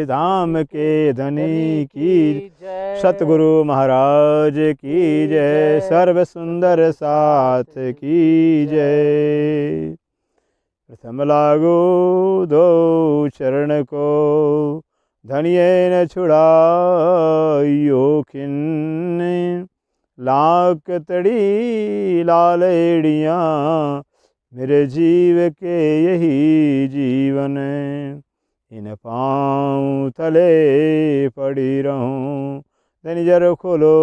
धाम के धनी की सतगुरु महाराज की जय, सर्व सुंदर साथ की जय। प्रथम लागो दो चरण को, धनिये न छुड़ाइयो खिन, लाख तड़ी लालेड़ियाँ मेरे जीव के यही जीवन, इन पाँव तले पड़ी रहूं, धनिजर खोलो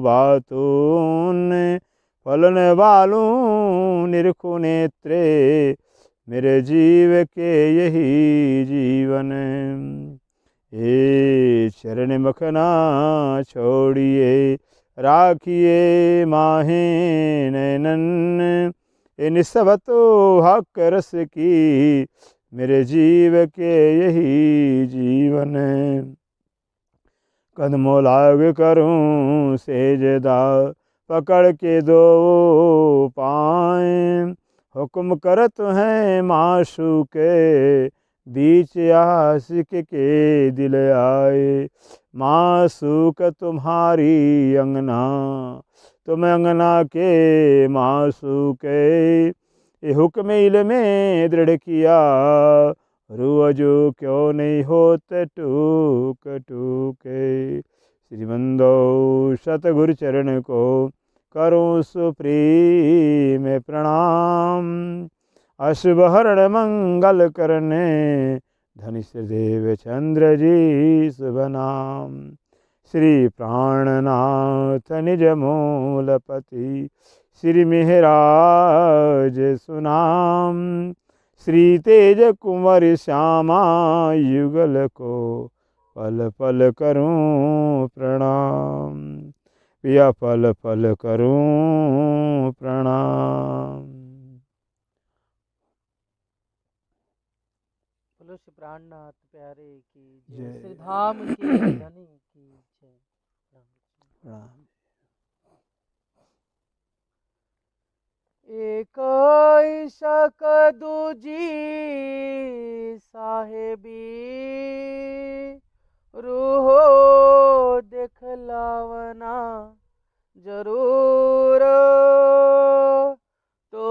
बातून, फलन वालूं निरखो नेत्रे मेरे जीव के यही जीवन, ये चरण मखना छोड़िए राखिए माहे नैनन, ये निस्बतो हक रस की मेरे जीव के यही जीवन, कदमों लाग करूं सेजदा पकड़ के दो पाएं, हुक्म करत हैं माशू के बीच आशिक के दिल आए, मासूक तुम्हारी अंगना तुम अंगना के मासू के, ये हुक्म में दृढ़ किया रुअजो क्यों नहीं होते टूक टूके, श्रीमंदो सतगुरु चरण को करूं सुप्रीम प्रणाम, अशुभ हरण मंगल करने धनि देव चंद्र जी शुभ नाम, श्री प्राणनाथ निज मूलपति श्री मेहराज सुनाम, श्री तेज कुंवर श्यामा युगल को पल पल करूं प्रणाम, पिया पल पल करूं प्रणाम। बोलो श्री प्राणनाथ प्यारे की जय, श्री धाम के धनी की जय। प्रणाम। एक इशक दूजी साहेबी, रूहो दिखलावना जरूर, तो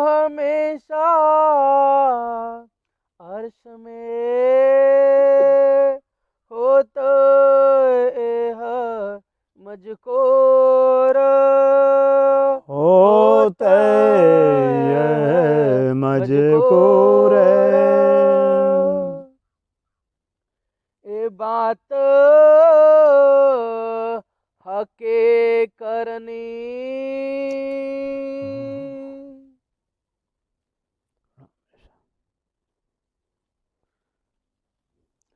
हमेशा अर्श में होता है मजकूर, होते मजकूर, ये बात हके करनी,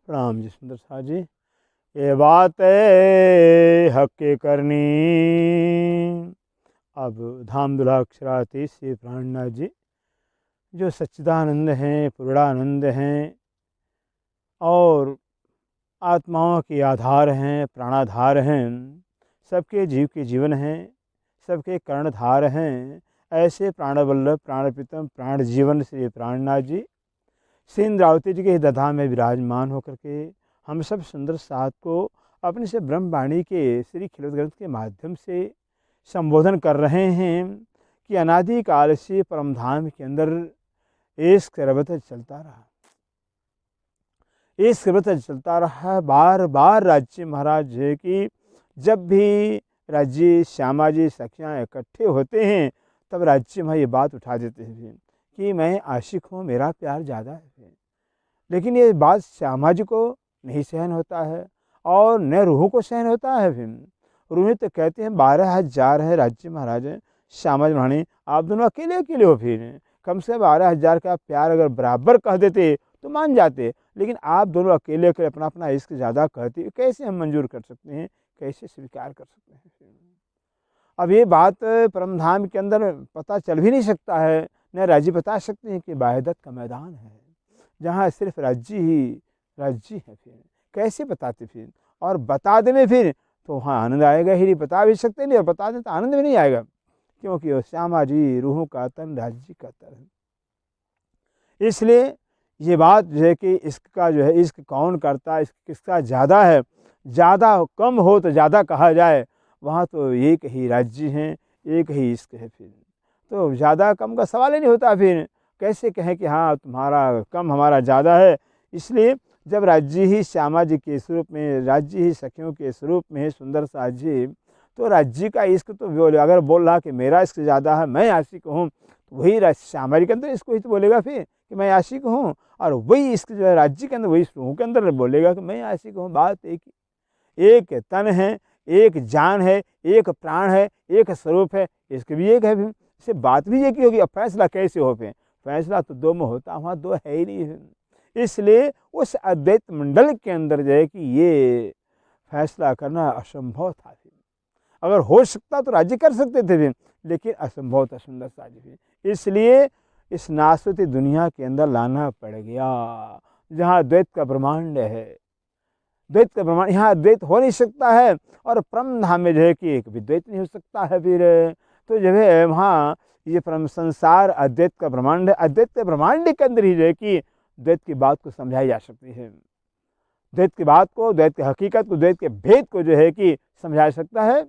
प्रणाम जी सुंदर साह जी। ये बात है हक करनी। अब धाम दुलाक्षराती श्री प्राणनाथ जी जो सच्चिदानंद हैं, पूर्णानंद हैं और आत्माओं के आधार हैं, प्राणाधार हैं, सबके जीव के जीवन हैं, सबके कर्णधार हैं, ऐसे प्राणवल्लभ प्राणप्रीतम प्राण जीवन श्री प्राणनाथ जी श्री इंद्रावती जी के हृदय में विराजमान होकर के हम सब सुंदर साथ को अपने से ब्रह्मवाणी के श्री खिलौत ग्रंथ के माध्यम से संबोधन कर रहे हैं कि अनादि काल से परमधाम के अंदर इश्क सर्वत्र चलता रहा, इस सर्वत्र चलता रहा। बार बार राज्य महाराज है कि जब भी राज्य श्यामा जी सखियाँ इकट्ठे होते हैं तब राज्य में ये बात उठा देते हैं कि मैं आशिक हूँ, मेरा प्यार ज़्यादा है। लेकिन ये बात श्यामा जी को नहीं सहन होता है और न रूह को सहन होता है। फिर रूह तो कहते हैं 12,000 है राज्य महाराज है, श्यामा जी महारानी आप दोनों अकेले अकेले हो, फिर कम से 12,000 का प्यार अगर बराबर कह देते तो मान जाते, लेकिन आप दोनों अकेले अकेले अपना अपना इश्क ज़्यादा कहते, कैसे हम मंजूर कर सकते हैं, कैसे स्वीकार कर सकते हैं। अब ये बात परमधाम के अंदर पता चल भी नहीं सकता है, न राज्य बता सकते हैं कि बाहिदत का मैदान है जहाँ सिर्फ राज्य ही राज्य है। फिर कैसे बताते, फिर और बता दें फिर तो वहाँ आनंद आएगा ही नहीं, बता भी सकते नहीं और बता दें तो आनंद भी नहीं आएगा, क्योंकि वो श्यामा जी रूहों का तन राज्य का तन है। इसलिए ये बात जो है कि इश्क का जो है, इश्क कौन करता है, इश्क किसका ज़्यादा है, ज़्यादा कम हो तो ज़्यादा कहा जाए, वहाँ तो एक ही राज्य हैं, एक ही इश्क है। फिर तो ज़्यादा कम का सवाल ही नहीं होता। फिर कैसे कहें कि हाँ तुम्हारा कम हमारा ज़्यादा है। इसलिए जब राज्य ही श्यामा जी के स्वरूप में, राज्य ही सखियों के स्वरूप में है सुंदर सा जी, तो राज्य का इश्क तो अगर बोल रहा कि मेरा इश्क ज़्यादा है, मैं आशिक हूँ, तो वही श्यामा जी के अंदर इसको ही तो बोलेगा फिर कि मैं आशिक हूँ। और वही इश्क जो है राज्य के अंदर, वही रूह के अंदर बोलेगा कि मैं आशिक हूँ। बात एक ही, एक तन है, एक जान है, एक प्राण है, एक स्वरूप है, इसके भी एक है। फिर इससे बात भी एक ही होगी। अब फैसला कैसे हो? फिर फैसला तो दो में होता, वहाँ दो है ही नहीं। इसलिए उस अद्वैत मंडल के अंदर जो है कि ये फैसला करना असंभव था। अगर हो सकता तो राज्य कर सकते थे फिर, लेकिन असंभव था सुंदर सा जी। इसलिए इस नासवती दुनिया के अंदर लाना पड़ गया, जहाँ द्वैत का ब्रह्मांड है। द्वैत का ब्रह्मांड, यहाँ द्वैत हो नहीं सकता है, और परम धाम में जो है कि एक भी द्वैत नहीं हो सकता है। फिर तो जो है वहाँ ये परम संसार अद्वैत का ब्रह्मांड है। अद्वैत के ब्रह्मांड के अंदर ही जो है कि द्वैत की बात को समझाई जा सकती है। द्वैत की बात को, द्वैत की हकीकत को, द्वैत के भेद को जो है कि समझा सकता है।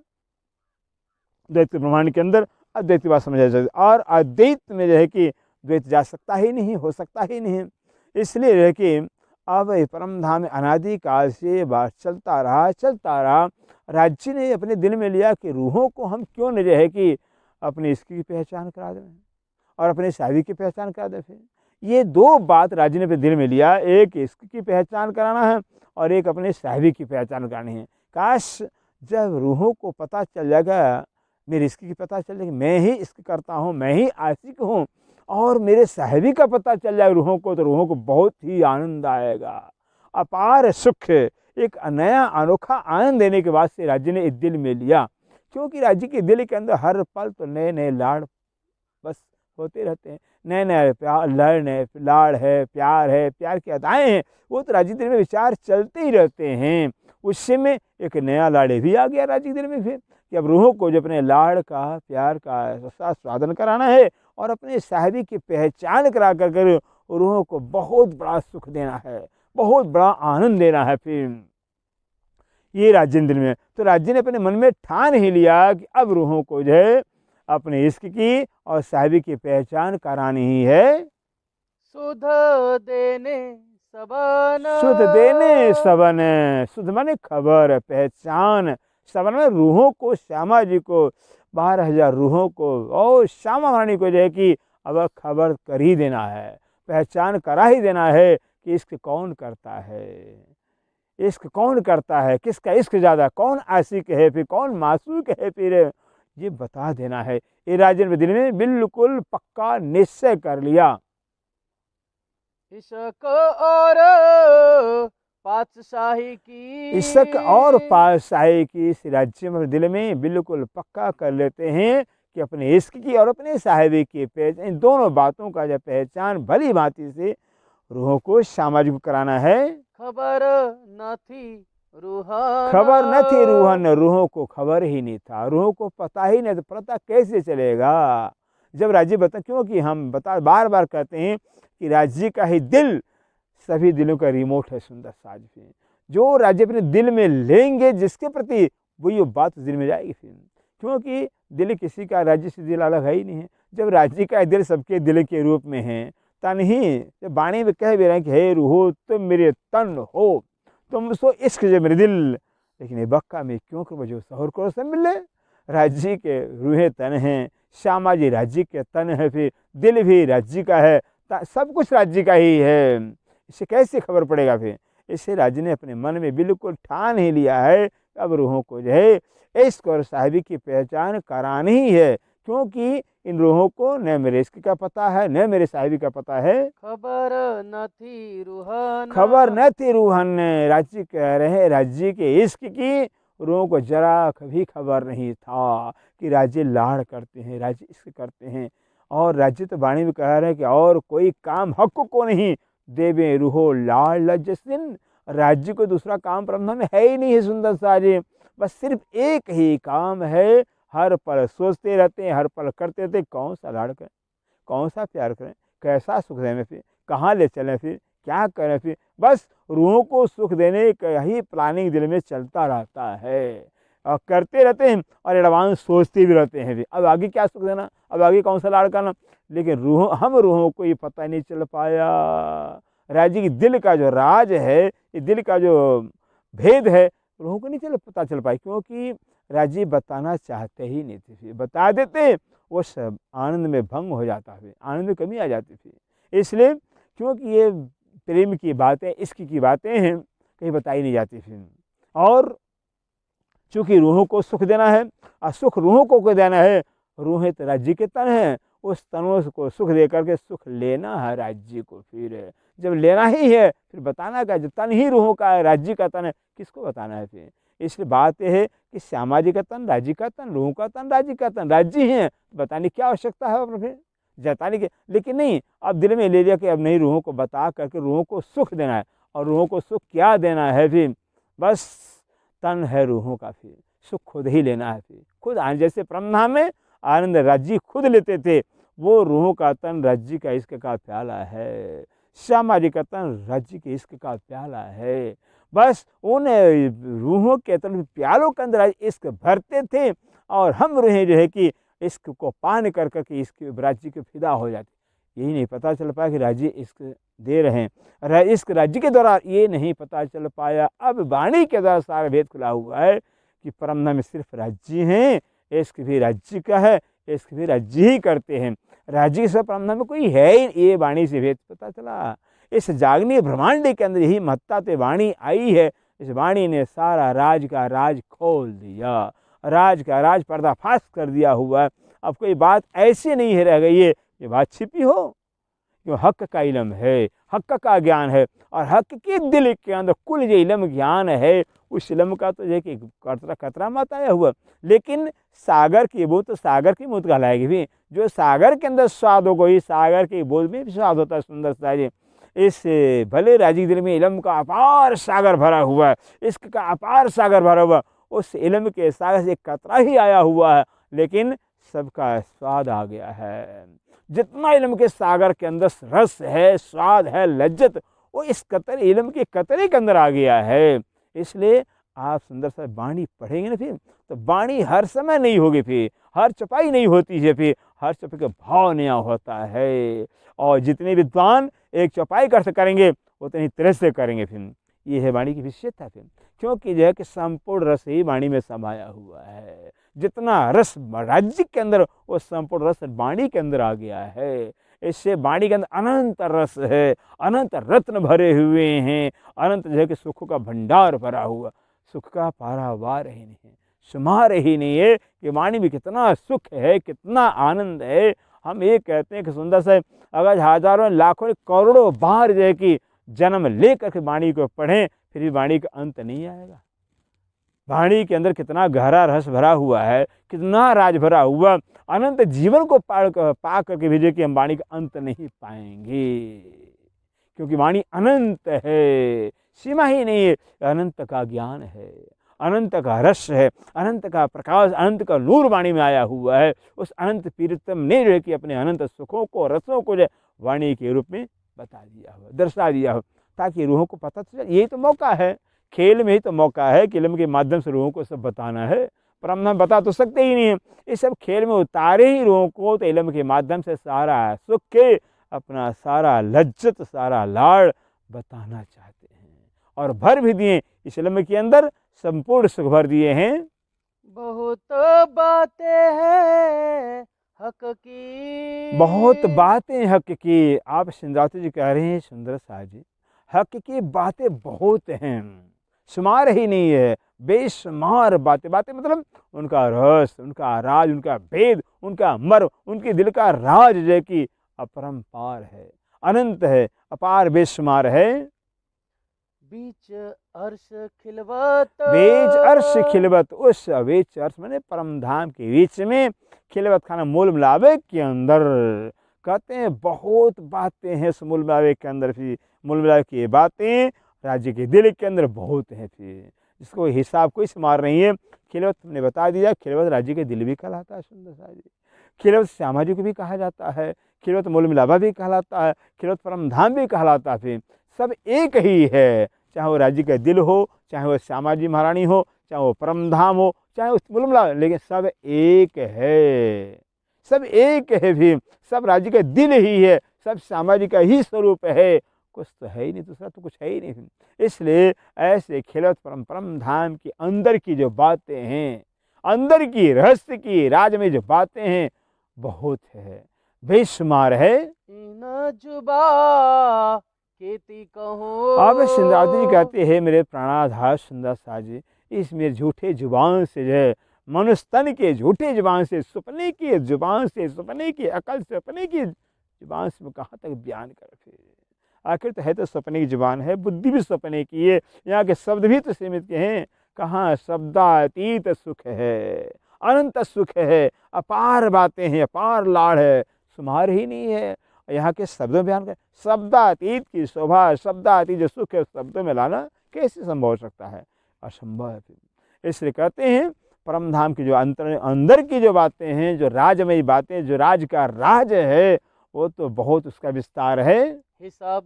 द्वैत के ब्रह्मांड के अंदर अद्वैत की बात समझा जा सकती है, और अद्वैत में जो है कि द्वैत जा सकता ही नहीं, हो सकता ही नहीं। इसलिए जो है कि अब परम धाम अनादि काल से बात चलता रहा। राज्य ने अपने दिल में लिया कि रूहों को हम क्यों न जो है कि अपने इश्क की पहचान करा दें और अपने शादी की पहचान करा दें। फिर ये दो बात राज्य ने अपने दिल में लिया, एक इश्क की पहचान कराना है और एक अपने साहिबी की पहचान करानी है। काश जब रूहों को पता चल जाएगा, मेरे इश्क की पता चल जाएगी, मैं ही इश्क करता हूँ, मैं ही आशिक हूँ, और मेरे साहिबी का पता चल जाए रूहों को, तो रूहों को बहुत ही आनंद आएगा, अपार सुख, एक नया अनोखा आनंद देने के बाद से राज्य ने इस दिल में लिया। क्योंकि राज्य के दिल के अंदर हर पल तो नए नए लाड़ बस होते रहते हैं, नए नए प्यार, लाड़ है, प्यार की अदाएँ हैं, वो तो राज्य दिल में विचार चलते ही रहते हैं। उससे में एक नया लाड़े भी आ गया राज्य दिल में फिर, कि अब रूहों को जो अपने लाड़ का, प्यार का रसा स्वादन कराना है और अपने साहिबी की पहचान करा कर रूहों को बहुत बड़ा सुख देना है, बहुत बड़ा आनंद देना है। फिर ये राज्य दिल में, तो राज्य ने अपने मन में ठान ही लिया कि अब रूहों को जो है अपने इश्क की और साहिबी की पहचान करानी ही है। सुध देने सबन, सुध देने सबन, सुध माने खबर, पहचान, सबन में रूहों को, श्यामा जी को, 12,000 रूहों को और श्यामा रानी को जो है कि अब खबर कर ही देना है, पहचान करा ही देना है कि इश्क कौन करता है, इश्क कौन करता है, किसका इश्क ज़्यादा, कौन आशिक है, फिर कौन मासूक है, फिर ये बता देना है। ये राजन दिल में बिल्कुल पक्का निश्चय कर लिया। इश्क और पातशाही की, इश्क और पातशाही की इस राज्य में दिल में बिल्कुल पक्का कर लेते हैं कि अपने इश्क की और अपने साहिबी की पहचान, इन दोनों बातों का जब पहचान भली भांति से रूहों को सामाजिक कराना है। खबर न थी रूहान, खबर न थी रूहन, रूहों को खबर ही नहीं था, रूहों को पता ही नहीं, तो पता कैसे चलेगा जब राज्य बता। क्योंकि हम बार बार कहते हैं कि राज्य का ही दिल सभी दिलों का रिमोट है। सुंदर साज पे जो राज्य अपने दिल में लेंगे जिसके प्रति, वही बात दिल में जाएगी फिर। क्योंकि दिल किसी का राज्य से दिल अलग है ही नहीं है। जब राज्य का दिल सबके दिल के रूप में है, तन ही जब बाणी में कह भी रहे हैं कि हे रूहो तुम मेरे तन हो, तुम सो इश्क जो मेरे दिल, लेकिन ये बक्का में क्यों कर जो सहर करो सब मिले। राज्य के रूहे तन हैं, श्यामा जी राज्य के तन है, फिर दिल भी राज्य का है, सब कुछ राज्य का ही है। इससे कैसे खबर पड़ेगा फिर। इससे राज्य ने अपने मन में बिल्कुल ठान ही लिया है, अब रूहों को जो है इश्क और साहिबी की पहचान करानी ही है। क्योंकि इन रूहों को न मेरे इश्क का पता है, न मेरे साहिबी का पता है। खबर न थी रूहान, खबर न थी रूहन, राज्य कह रहे राज्य के इश्क की रूहों को जरा कभी खबर नहीं था कि राज्य लाड़ करते हैं, राज्य इश्क करते हैं। और राज्य तो वाणी में कह रहे हैं कि और कोई काम हक को नहीं देवे रूहो लाड़ लज्जसिन। राज्य को दूसरा काम ब्रह्म में है ही नहीं है। सुंदर साजे बस सिर्फ एक ही काम है, हर पल सोचते रहते हैं, हर पल करते रहते, कौन सा लाड़ करें, कौन सा प्यार करें, कैसा सुख दें, फिर कहाँ ले चलें, फिर क्या करें फिर, बस रूहों को सुख देने का ही प्लानिंग दिल में चलता रहता है और करते रहते हैं और एडवांस सोचते भी रहते हैं फिर अब आगे क्या सुख देना, अब आगे कौन सा लाड़ करना। लेकिन रूहों को ये पता नहीं चल पाया। राज्य की दिल का जो राज है, ये दिल का जो भेद है, रूहों को नहीं पता चल पाया, क्योंकि राज्य बताना चाहते ही नहीं थे। फिर बता देते वो सब आनंद में भंग हो जाता है, आनंद में कमी आ जाती थी। इसलिए क्योंकि ये प्रेम की बातें, इश्क की बातें हैं, कहीं बताई नहीं जाती फिर। और चूँकि रूहों को सुख देना है और सुख रूहों को देना है, रूहें तो राज्य के तन हैं, उस तनों को सुख दे करके सुख लेना है राज्य को। फिर जब लेना ही है फिर बताना क्या, जब तन ही रूहों का है, राज्य का तन है, किसको बताना है फिर। इसलिए बात यह है कि श्यामा जी का तन, राज्य का तन, रूहों का तन, राज्य का तन, राज्य ही है, बताने की क्या आवश्यकता है अपने फिर जताने की। लेकिन नहीं, अब दिल में ले लिया कि अब नहीं, रूहों को बता करके रूहों को सुख देना है। और रूहों को सुख क्या देना है फिर, बस तन है रूहों का, फिर सुख खुद ही लेना है। फिर खुद जैसे परमधाम में आनंद राज्य खुद लेते थे, वो रूहों का तन राज्य का इश्क का प्याला है, श्यामा जी का तन राज्य के इश्क का प्याला है। बस उन रूहों के तन प्यालों के अंदर इश्क भरते थे और हम रूहें जो है कि इश्क को पान कर करके इसके राज्य के फिदा हो जाते। यही नहीं पता चल पाया कि राज्य इश्क दे रहे हैं, इश्क राज्य के द्वारा ये नहीं पता चल पाया। अब वाणी के द्वारा सारा भेद खुला हुआ है कि परमधाम में सिर्फ राज्य हैं, इश्क भी राज्य का है, इश्क भी राज्य ही करते हैं, राज्य के सब परमधाम में कोई है ही, ये वाणी से भेद पता चला। इस जागनी ब्रह्मांड के अंदर यही महत्ता से वाणी आई है। इस वाणी ने सारा राज का राज खोल दिया, राज का राज पर्दाफाश कर दिया हुआ है। अब कोई बात ऐसी नहीं है रह गई है ये बात छिपी हो, क्यों हक का इलम है, हक का ज्ञान है, और हक के दिल के अंदर कुल जो इलम ज्ञान है, उस इलम का तो जो कि कतरा मत आया हुआ। लेकिन सागर की बूंद तो सागर की बूंद कहलाएगी भी, जो सागर के अंदर स्वाद हो गई, सागर की बूंद में भी स्वाद होता है। सुंदर सा जी, इस भले राजी दिल में इलम का अपार सागर भरा हुआ है, इश्क का अपार सागर भरा हुआ, उस इलम के सागर से कतरा ही आया हुआ है, लेकिन सबका स्वाद आ गया है। जितना इल्म के सागर के अंदर रस है, स्वाद है, लज्जत, वो इस कतरे इल्म के कतरे के अंदर आ गया है। इसलिए आप सुंदर सा वाणी पढ़ेंगे ना फिर, तो वाणी हर समय नहीं होगी, फिर हर चौपाई नहीं होती है, फिर हर चौपाई का भाव नया होता है। और जितने विद्वान एक चौपाई कर करेंगे उतनी तरह से करेंगे। फिर ये है वाणी की विशेषता फिर, क्योंकि जो है कि संपूर्ण रस ही वाणी में समाया हुआ है। जितना रस राज्य के अंदर, वो संपूर्ण रस वाणी के अंदर आ गया है। इससे वाणी के अंदर अनंत रस है, अनंत रत्न भरे हुए हैं, अनंत जो है कि सुख का भंडार भरा हुआ, सुख का पारावार ही नहीं है, शुमार ही नहीं है कि वाणी में कितना सुख है, कितना आनंद है। हम ये कहते हैं कि सुंदर से अगर हजारों लाखों करोड़ों बार जो है कि जन्म ले करके वाणी को पढ़ें, फिर भी वाणी का अंत नहीं आएगा। वाणी के अंदर कितना गहरा रस भरा हुआ है, कितना राज भरा हुआ, अनंत जीवन को पा करके भी कि हम वाणी का अंत नहीं पाएंगे, क्योंकि वाणी अनंत है, सीमा ही नहीं है, अनंत का ज्ञान है, अनंत का रस है, अनंत का प्रकाश, अनंत का नूर वाणी में आया हुआ है। उस अनंत प्रीतम ने जो है कि अपने अनंत सुखों को, रसों को जो वाणी के रूप में बता दिया हो, दर्शा दिया हो, ताकि रूहों को पता चले। यही तो मौका है, खेल में ही तो मौका है कि इल्म के माध्यम से रूहों को सब बताना है। परमधाम बता तो सकते ही नहीं है, इस सब खेल में उतारे ही रूहों को, तो इल्म के माध्यम से सारा सुख के, अपना सारा लज्जत, सारा लाड़ बताना चाहते हैं, और भर भी दिए इस इल्म के अंदर, संपूर्ण सुख भर दिए हैं। बहुत बातें हैं हक की, बहुत बातें हक की। आप सिंधरावती जी कह रहे हैं सुंदर सा जी, हक की बातें बहुत हैं, शुमार ही नहीं है, बेशुमार बातें। बातें मतलब उनका रस, उनका राज, उनका भेद, उनका मर्म, उनके दिल का राज जो है कि अपरंपार है, अनंत है, अपार बेशुमार है। बीच अर्श खिलवत, बीच अर्श खिलवत, उस बीच अर्श मैंने परमधाम के बीच में, खिलवत खाना मूल मिलावे के अंदर। कहते हैं बहुत बातें हैं इस मूल मिलावे के अंदर, फिर मूल मिलावे की बातें राज्य के दिल के अंदर बहुत है, फिर इसको हिसाब कोई शुमार नहीं है। खिलवत हमने बता दिया, खिलवत राज्य के दिल भी कहलाता है। सुंदर सा जी, खिलवत श्यामा जी को भी कहा जाता है, खिलवत मूल मिलावा भी कहलाता है, खिलवत परमधाम भी कहलाता है। फिर सब एक ही है, चाहे वो राज्य का दिल हो, चाहे वो श्यामा जी महारानी हो, चाहे वो परम धाम हो, चाहे उस बुलबुला, लेकिन सब एक है, सब एक है भी, सब राज्य का दिल ही है, सब श्यामा जी का ही स्वरूप है, कुछ तो है ही नहीं, दूसरा तो कुछ है ही नहीं। इसलिए ऐसे खिलौत परम परम धाम के अंदर की जो बातें हैं, अंदर की रहस्य की राज में जो बातें हैं, बहुत है, बेशुमार है। इन जुबा केती कहो। अब सुंदरावती जी कहते हैं, मेरे प्राणाधार सुंदर सा जी, इस मेरे झूठे जुबान से जो है, मनुष्य तन के झूठे जुबान से, सपने की जुबान से, सपने की अकल से, सपने की जुबान से मैं कहाँ तक बयान कर फिर, आखिर तो है तो सपने की जुबान है, बुद्धि भी सपने की है, यहाँ के शब्द भी तो सीमित के हैं, कहाँ शब्दातीत सुख है, अनंत सुख है, अपार बातें हैं, अपार लाड़ है, शुमार ही नहीं है। यहाँ के शब्दों में बयान कर, शब्दातीत की शोभा, शब्दातीत जो सुख है शब्दों में लाना कैसे संभव हो सकता है, असंभव है। इसलिए कहते हैं परम धाम की जो अंदर की जो बातें हैं, जो राजमयी बातें, जो राज का राज है, वो तो बहुत उसका विस्तार है। हिसाब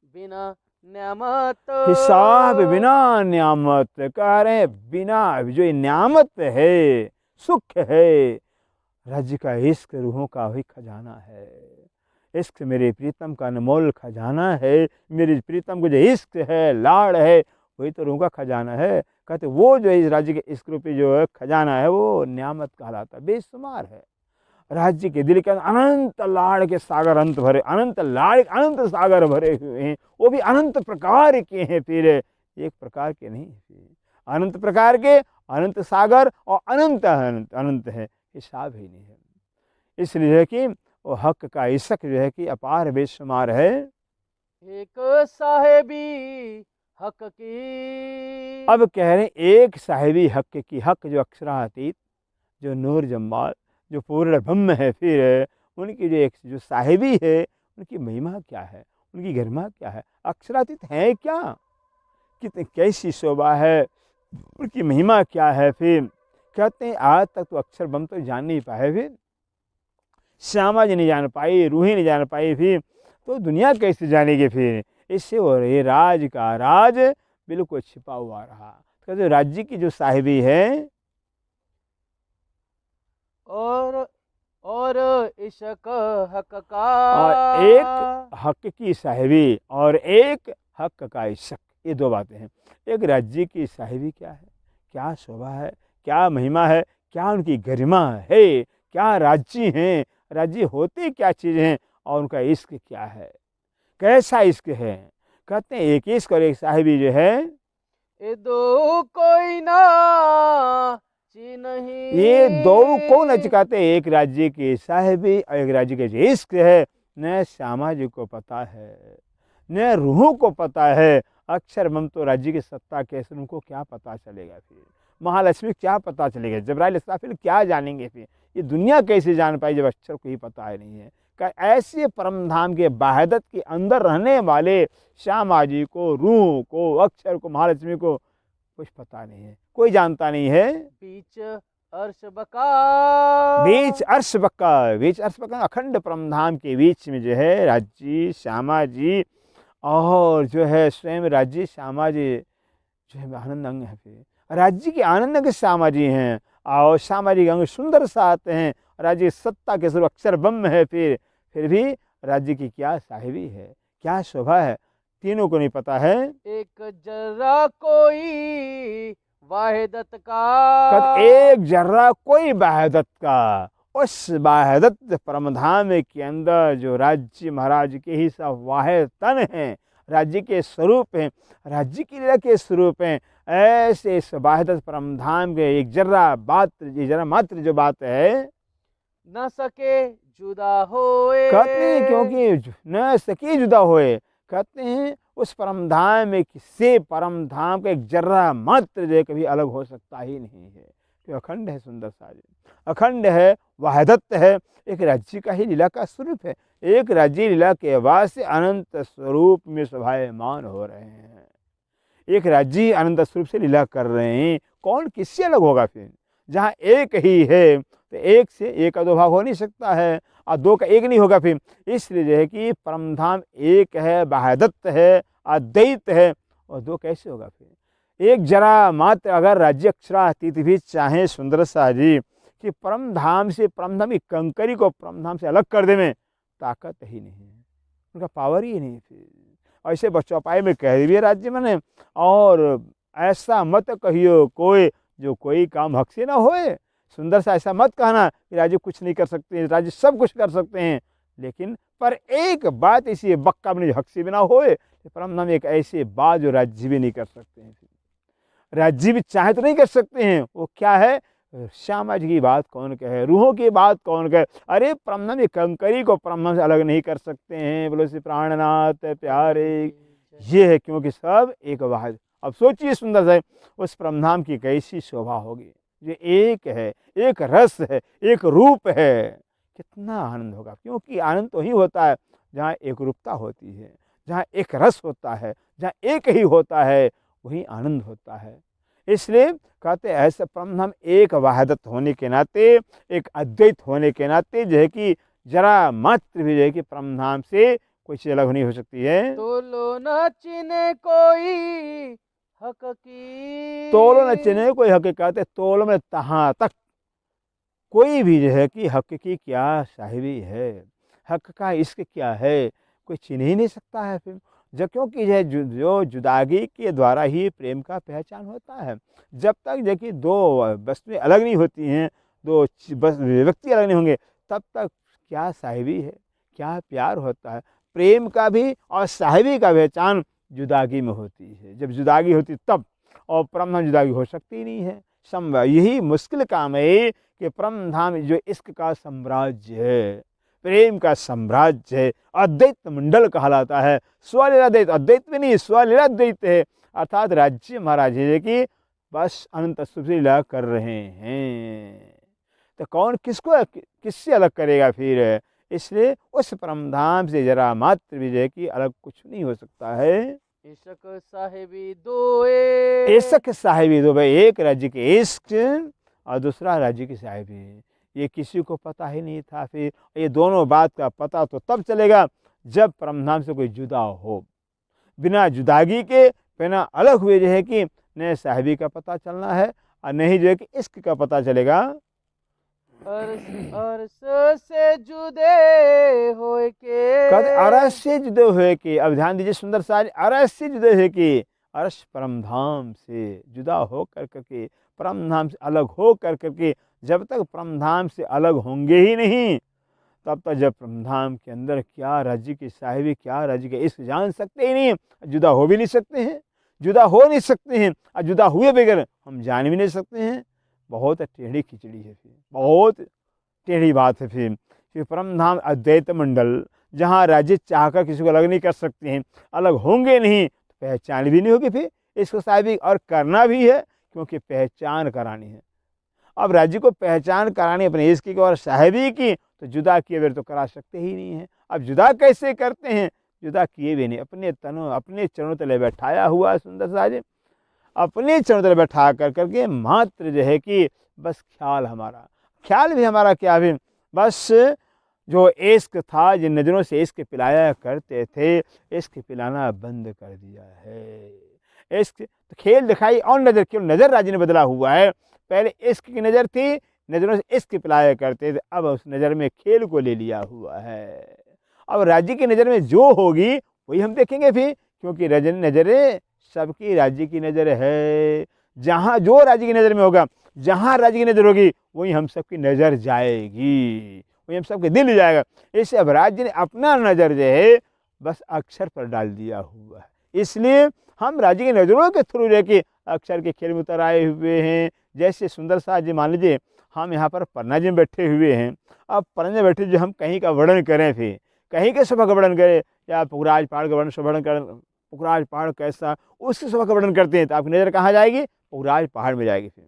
बिना न्यामत, हिसाब बिना न्यामत, कह रहे हैं बिना जो न्यामत है, सुख है, राज्य का इश्क रूहों का वही खजाना है, इश्क मेरे प्रीतम का अनमोल खजाना है, मेरी प्रीतम को जो इश्क है, लाड़ है, वही तो रूह का खजाना है। कहते वो जो इस राज्य के इश्क रूपी जो है खजाना है, वो न्यामत कहलाता है, बेशुमार है। राज्य के दिल के अंदर अनंत लाड़ के सागर अंत भरे, अनंत लाड़ अनंत सागर भरे हुए हैं, वो भी अनंत प्रकार के हैं, फिर एक प्रकार के नहीं, अनंत प्रकार के, अनंत सागर और अनंत अनंत अनंत है, हिसाब ही नहीं है। इसलिए है कि वो हक का इश्क जो है कि अपार बेशुमार है। एक साहेबी हक की। अब कह रहे हैं एक साहिबी हक की, हक जो अक्षरातीत, जो नूर जम्माल, जो पूर्ण ब्रह्म है, फिर उनकी जो एक जो साहिबी है, उनकी महिमा क्या है, उनकी गरिमा क्या है, अक्षरातीत है क्या, कितनी कैसी शोभा है, उनकी महिमा क्या है। फिर कहते हैं आज तक तो अक्षर ब्रह्म तो जान नहीं पाए, फिर श्यामा जी नहीं जान पाई, रूही नहीं जान पाई, फिर तो दुनिया कैसे जानेगी। फिर इससे और ये राज का राज बिल्कुल छिपा हुआ रहा। कहते राज्य की जो साहिबी है, और इश्क हक का, और एक हक की साहिबी और एक हक का इश्क, ये दो बातें हैं। एक राज्य की साहिबी क्या है, क्या शोभा है, क्या महिमा है, क्या उनकी गरिमा है, क्या राज्य हैं, राज्य होते क्या चीज़ हैं, और उनका इश्क क्या है, कैसा इश्क है। कहते हैं एक इश्क और एक साहिबी जो है, ये दो कोई ना नहीं, ये दो को न चिकाते, एक राज्य की साहिबी और एक राज्य के जो इश्क है, न श्यामा जी को पता है, न रूहों को पता है। अक्षर ब्रह्म तो राज्य की सत्ता कैसे, उनको क्या पता चलेगा, फिर महालक्ष्मी क्या पता चलेगा, जबराइल इस्राफिल क्या जानेंगे, फिर ये दुनिया कैसे जान पाई जब अक्षर को ही पता ही नहीं है। ऐसे परम धाम के बाहदत के अंदर रहने वाले श्यामा जी को, रूह को, अक्षर को, महालक्ष्मी को कुछ पता नहीं है, कोई जानता नहीं है। बीच अर्श बका, बीच अर्श बक्का, बीच अर्श बक्का अखंड परम धाम के बीच में जो है राज्य श्यामा जी और जो है स्वयं राज्य श्यामा जी जो है आनंद अंग है। फिर राज्य के आनंद अंग श्यामा जी हैं, और श्यामा जी के अंग सुंदर सा आते हैं, राज्य सत्ता के स्वरूप अक्षर ब्रह्म है। फिर भी राज्य की क्या साहिबी है, क्या शोभा है, तीनों को नहीं पता है। एक जरा कोई वाहिदत का, एक जर्रा कोई वाहिदत का, उस वाहिदत परमधाम के अंदर जो राज्य महाराज के ही सब वाहिद तन हैं, राज्य के स्वरूप हैं, राज्य की लीला के स्वरूप हैं, ऐसे इस वाहिदत परमधाम के एक जर्रा बात, ये जरा मात्र जो बात है, न सके जुदा होए। कहते हैं क्योंकि न सके जुदा होए, कहते हैं उस परमधाम से परमधाम का एक जर्रा मात्र जो कभी अलग हो सकता ही नहीं है, तो अखंड है, सुंदर साज अखंड है, वाहिदत है, एक राज्य का ही लीला का स्वरूप है, एक राज्य लीला के बाद से अनंत स्वरूप में शोभायमान हो रहे हैं, एक राज्य अनंत स्वरूप से लीला कर रहे हैं। कौन किससे अलग होगा, फिर जहाँ एक ही है तो एक से एक का दो भाग हो नहीं सकता है, और दो का एक नहीं होगा। फिर इसलिए जो है कि परमधाम एक है, वाहिदत है, अद्वैत है, और दो कैसे होगा फिर? एक जरा मात्र अगर राज्य अक्षरातीत भी चाहें सुंदर सा जी कि परम धाम से, परम धाम की कंकरी को परम धाम से अलग कर दे, में ताकत ही नहीं है, उनका पावर ही नहीं फिर। ऐसे बच्चौपाई में कह दिए राज्य मैंने, और ऐसा मत कहियो कोई जो कोई काम हक से ना होए। सुंदर सा ऐसा मत कहना कि राज्य कुछ नहीं कर सकते, राज्य सब कुछ कर सकते हैं, लेकिन पर एक बात ऐसी बक्का बने जो हक से भी ना होए। परम धाम एक ऐसी बात जो राज्य भी नहीं कर सकते हैं, राज्य भी चाहे तो नहीं कर सकते हैं। वो क्या है? श्यामा जी की बात कौन कहे, रूहों की बात कौन कहे? अरे परम धाम कंकरी को परम धाम से अलग नहीं कर सकते हैं। बोलो श्री प्राणनाथ प्यारे, ये है क्योंकि सब एक वाहिद। अब सोचिए सुंदर से उस परम धाम की कैसी शोभा होगी, ये एक है, एक रस है, एक रूप है, कितना आनंद होगा। क्योंकि आनंद तो ही होता है जहाँ एक रूपता होती है, जहाँ एक रस होता है, जहाँ एक ही होता है, वही आनंद होता है। इसलिए कहते हैं ऐसे परम धाम एक वाहदत होने के नाते, एक अद्वैत होने के नाते जो है कि जरा मात्र भी जो है कि परम धाम से कोई चीज अलग नहीं हो सकती है। तोलो न चिने कोई हक की, तोलो न चिने कोई हक की, कहते तोलो में तहाँ तक कोई भी जो है कि हक की क्या साहिबी है, हक का इश्क क्या है, कोई चिन्ह ही नहीं सकता है फिर। जब क्योंकि जो जुदागी के द्वारा ही प्रेम का पहचान होता है। जब तक जो कि दो वस्तुएं अलग नहीं होती हैं, दो व्यक्ति अलग नहीं होंगे, तब तक क्या साहिबी है, क्या प्यार होता है। प्रेम का भी और साहिबी का पहचान जुदागी में होती है। जब जुदागी होती तब, और परम धाम जुदागी हो सकती ही नहीं है, संभव। यही मुश्किल काम है कि परम धाम जो इश्क का साम्राज्य है, प्रेम का साम्राज्य है, अद्वैत मंडल कहलाता है। स्वलीलाद्वैत, अद्वैत में नहीं, स्वलीलाद्वैत है। अर्थात राज्य महाराज है कि बस अनंत सुख लीला कर रहे हैं, तो कौन किसको किससे अलग करेगा फिर? इसलिए उस परम धाम से जरा मात्र विजय की अलग कुछ नहीं हो सकता है। इश्क साहिबी दोए, इश्क साहिबी दो भाई, एक राज्य के इश्क और दूसरा राज्य की साहिबी, ये किसी को पता ही नहीं था। फिर ये दोनों बात का पता तो तब चलेगा जब परम धाम से कोई जुदा हो। बिना जुदागी के, बिना अलग हुए जो है कि न साहिबी का पता चलना है, और नहीं जो है कि इश्क का पता चलेगा। अरस से जुदे होए के, अरस से जुदे हुए के, अब ध्यान दीजिए सुंदर सा, अरस से जुदे हुए के, अरस परम धाम से जुदा हो कर करके, परम धाम से अलग हो कर करके, जब तक परम धाम से अलग होंगे ही नहीं, तब तक जब परम धाम के अंदर क्या राज्य की साहिबी, क्या राज्य के इश्क जान सकते ही नहीं। जुदा हो भी नहीं सकते हैं, जुदा हो नहीं सकते हैं, और जुदा हुए बगैर हम जान भी नहीं सकते हैं। बहुत टेढ़ी खिचड़ी है फिर, बहुत टेढ़ी बात है फिर परम धाम अद्वैत मंडल, जहाँ राज्य चाहकर किसी को अलग नहीं कर सकते हैं, अलग होंगे नहीं, तो पहचान भी नहीं होगी फिर इसको साहिबी, और करना भी है क्योंकि पहचान करानी है। अब राज्य को पहचान करानी अपने इश्क की और साहिबी की, तो जुदा किए बगैर तो करा सकते ही नहीं है। अब जुदा कैसे करते हैं? जुदा किए भी नहीं, अपने तनों, अपने चरणों तले बैठाया हुआ सुंदर साजे, अपने चरणों तले बैठा कर करके मात्र जो है कि बस ख्याल हमारा, ख्याल भी हमारा क्या भी, बस जो इश्क था, जिन नज़रों से इश्क पिलाया करते थे, इश्क पिलाना बंद कर दिया है। इश्क तो खेल दिखाई और नज़र, केवल नज़र राज्य ने बदला हुआ है। पहले इश्क की नज़र थी, नज़रों से इश्क पिलाया करते थे, अब उस नज़र में खेल को ले लिया हुआ है। अब राज्य की नज़र में जो होगी वही हम देखेंगे फिर, क्योंकि नज़रें सबकी राज्य की नज़र है। जहाँ जो राज्य की नज़र में होगा, जहाँ राज्य की नज़र होगी, वही हम सबकी नज़र जाएगी, वही हम सबके दिल जाएगा। इससे अब राज्य ने अपना नज़र जो है बस अक्षर पर डाल दिया हुआ है। इसलिए हम राज्य की नज़रों के थ्रू रह के अक्षर के खेल में उतर आए हुए हैं। जैसे सुंदर सा जी, मान लीजिए हम यहाँ पर पन्ना जी में बैठे हुए हैं। अब पन्ना जी में बैठे जो हम कहीं का वर्णन करें, फिर कहीं के शोभा का वर्णन करें, या पुखराज पहाड़ का वर्णन करें, पुखराज पहाड़ कैसा, उसकी शोभा का वर्णन करते हैं, तो आपकी नज़र कहाँ जाएगी? पुखराज पहाड़ में जाएगी। फिर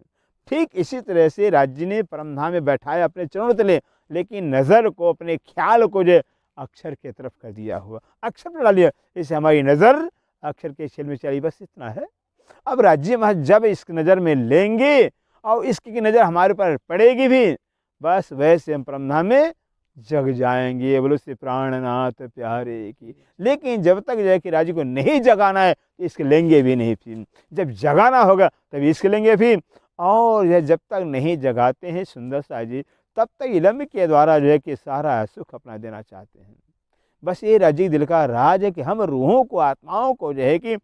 ठीक इसी तरह से राज्य ने परमधाम में बैठाया अपने चरणों तले, लेकिन नज़र को, अपने ख्याल को जो अक्षर की तरफ कर दिया हुआ, अक्षर पर डाल दिया। इससे हमारी नज़र अक्षर के खेल में चली, बस इतना है। अब राज्य महाराज जब इस नज़र में लेंगे और इसकी नज़र हमारे ऊपर पड़ेगी भी, बस वैसे हम परमधाम में जग जाएंगे, बोलो श्री प्राणनाथ प्यारे की। लेकिन जब तक जो है कि राज्य को नहीं जगाना है तो इसके लेंगे भी नहीं फिर। जब जगाना होगा तभी इसके लेंगे फिर। और यह जब तक नहीं जगाते हैं सुंदर सा जी, तब तक इलम के द्वारा जो है कि सारा सुख अपना देना चाहते हैं। बस ये राजी दिल का राज है कि हम रूहों को, आत्माओं को जो है कि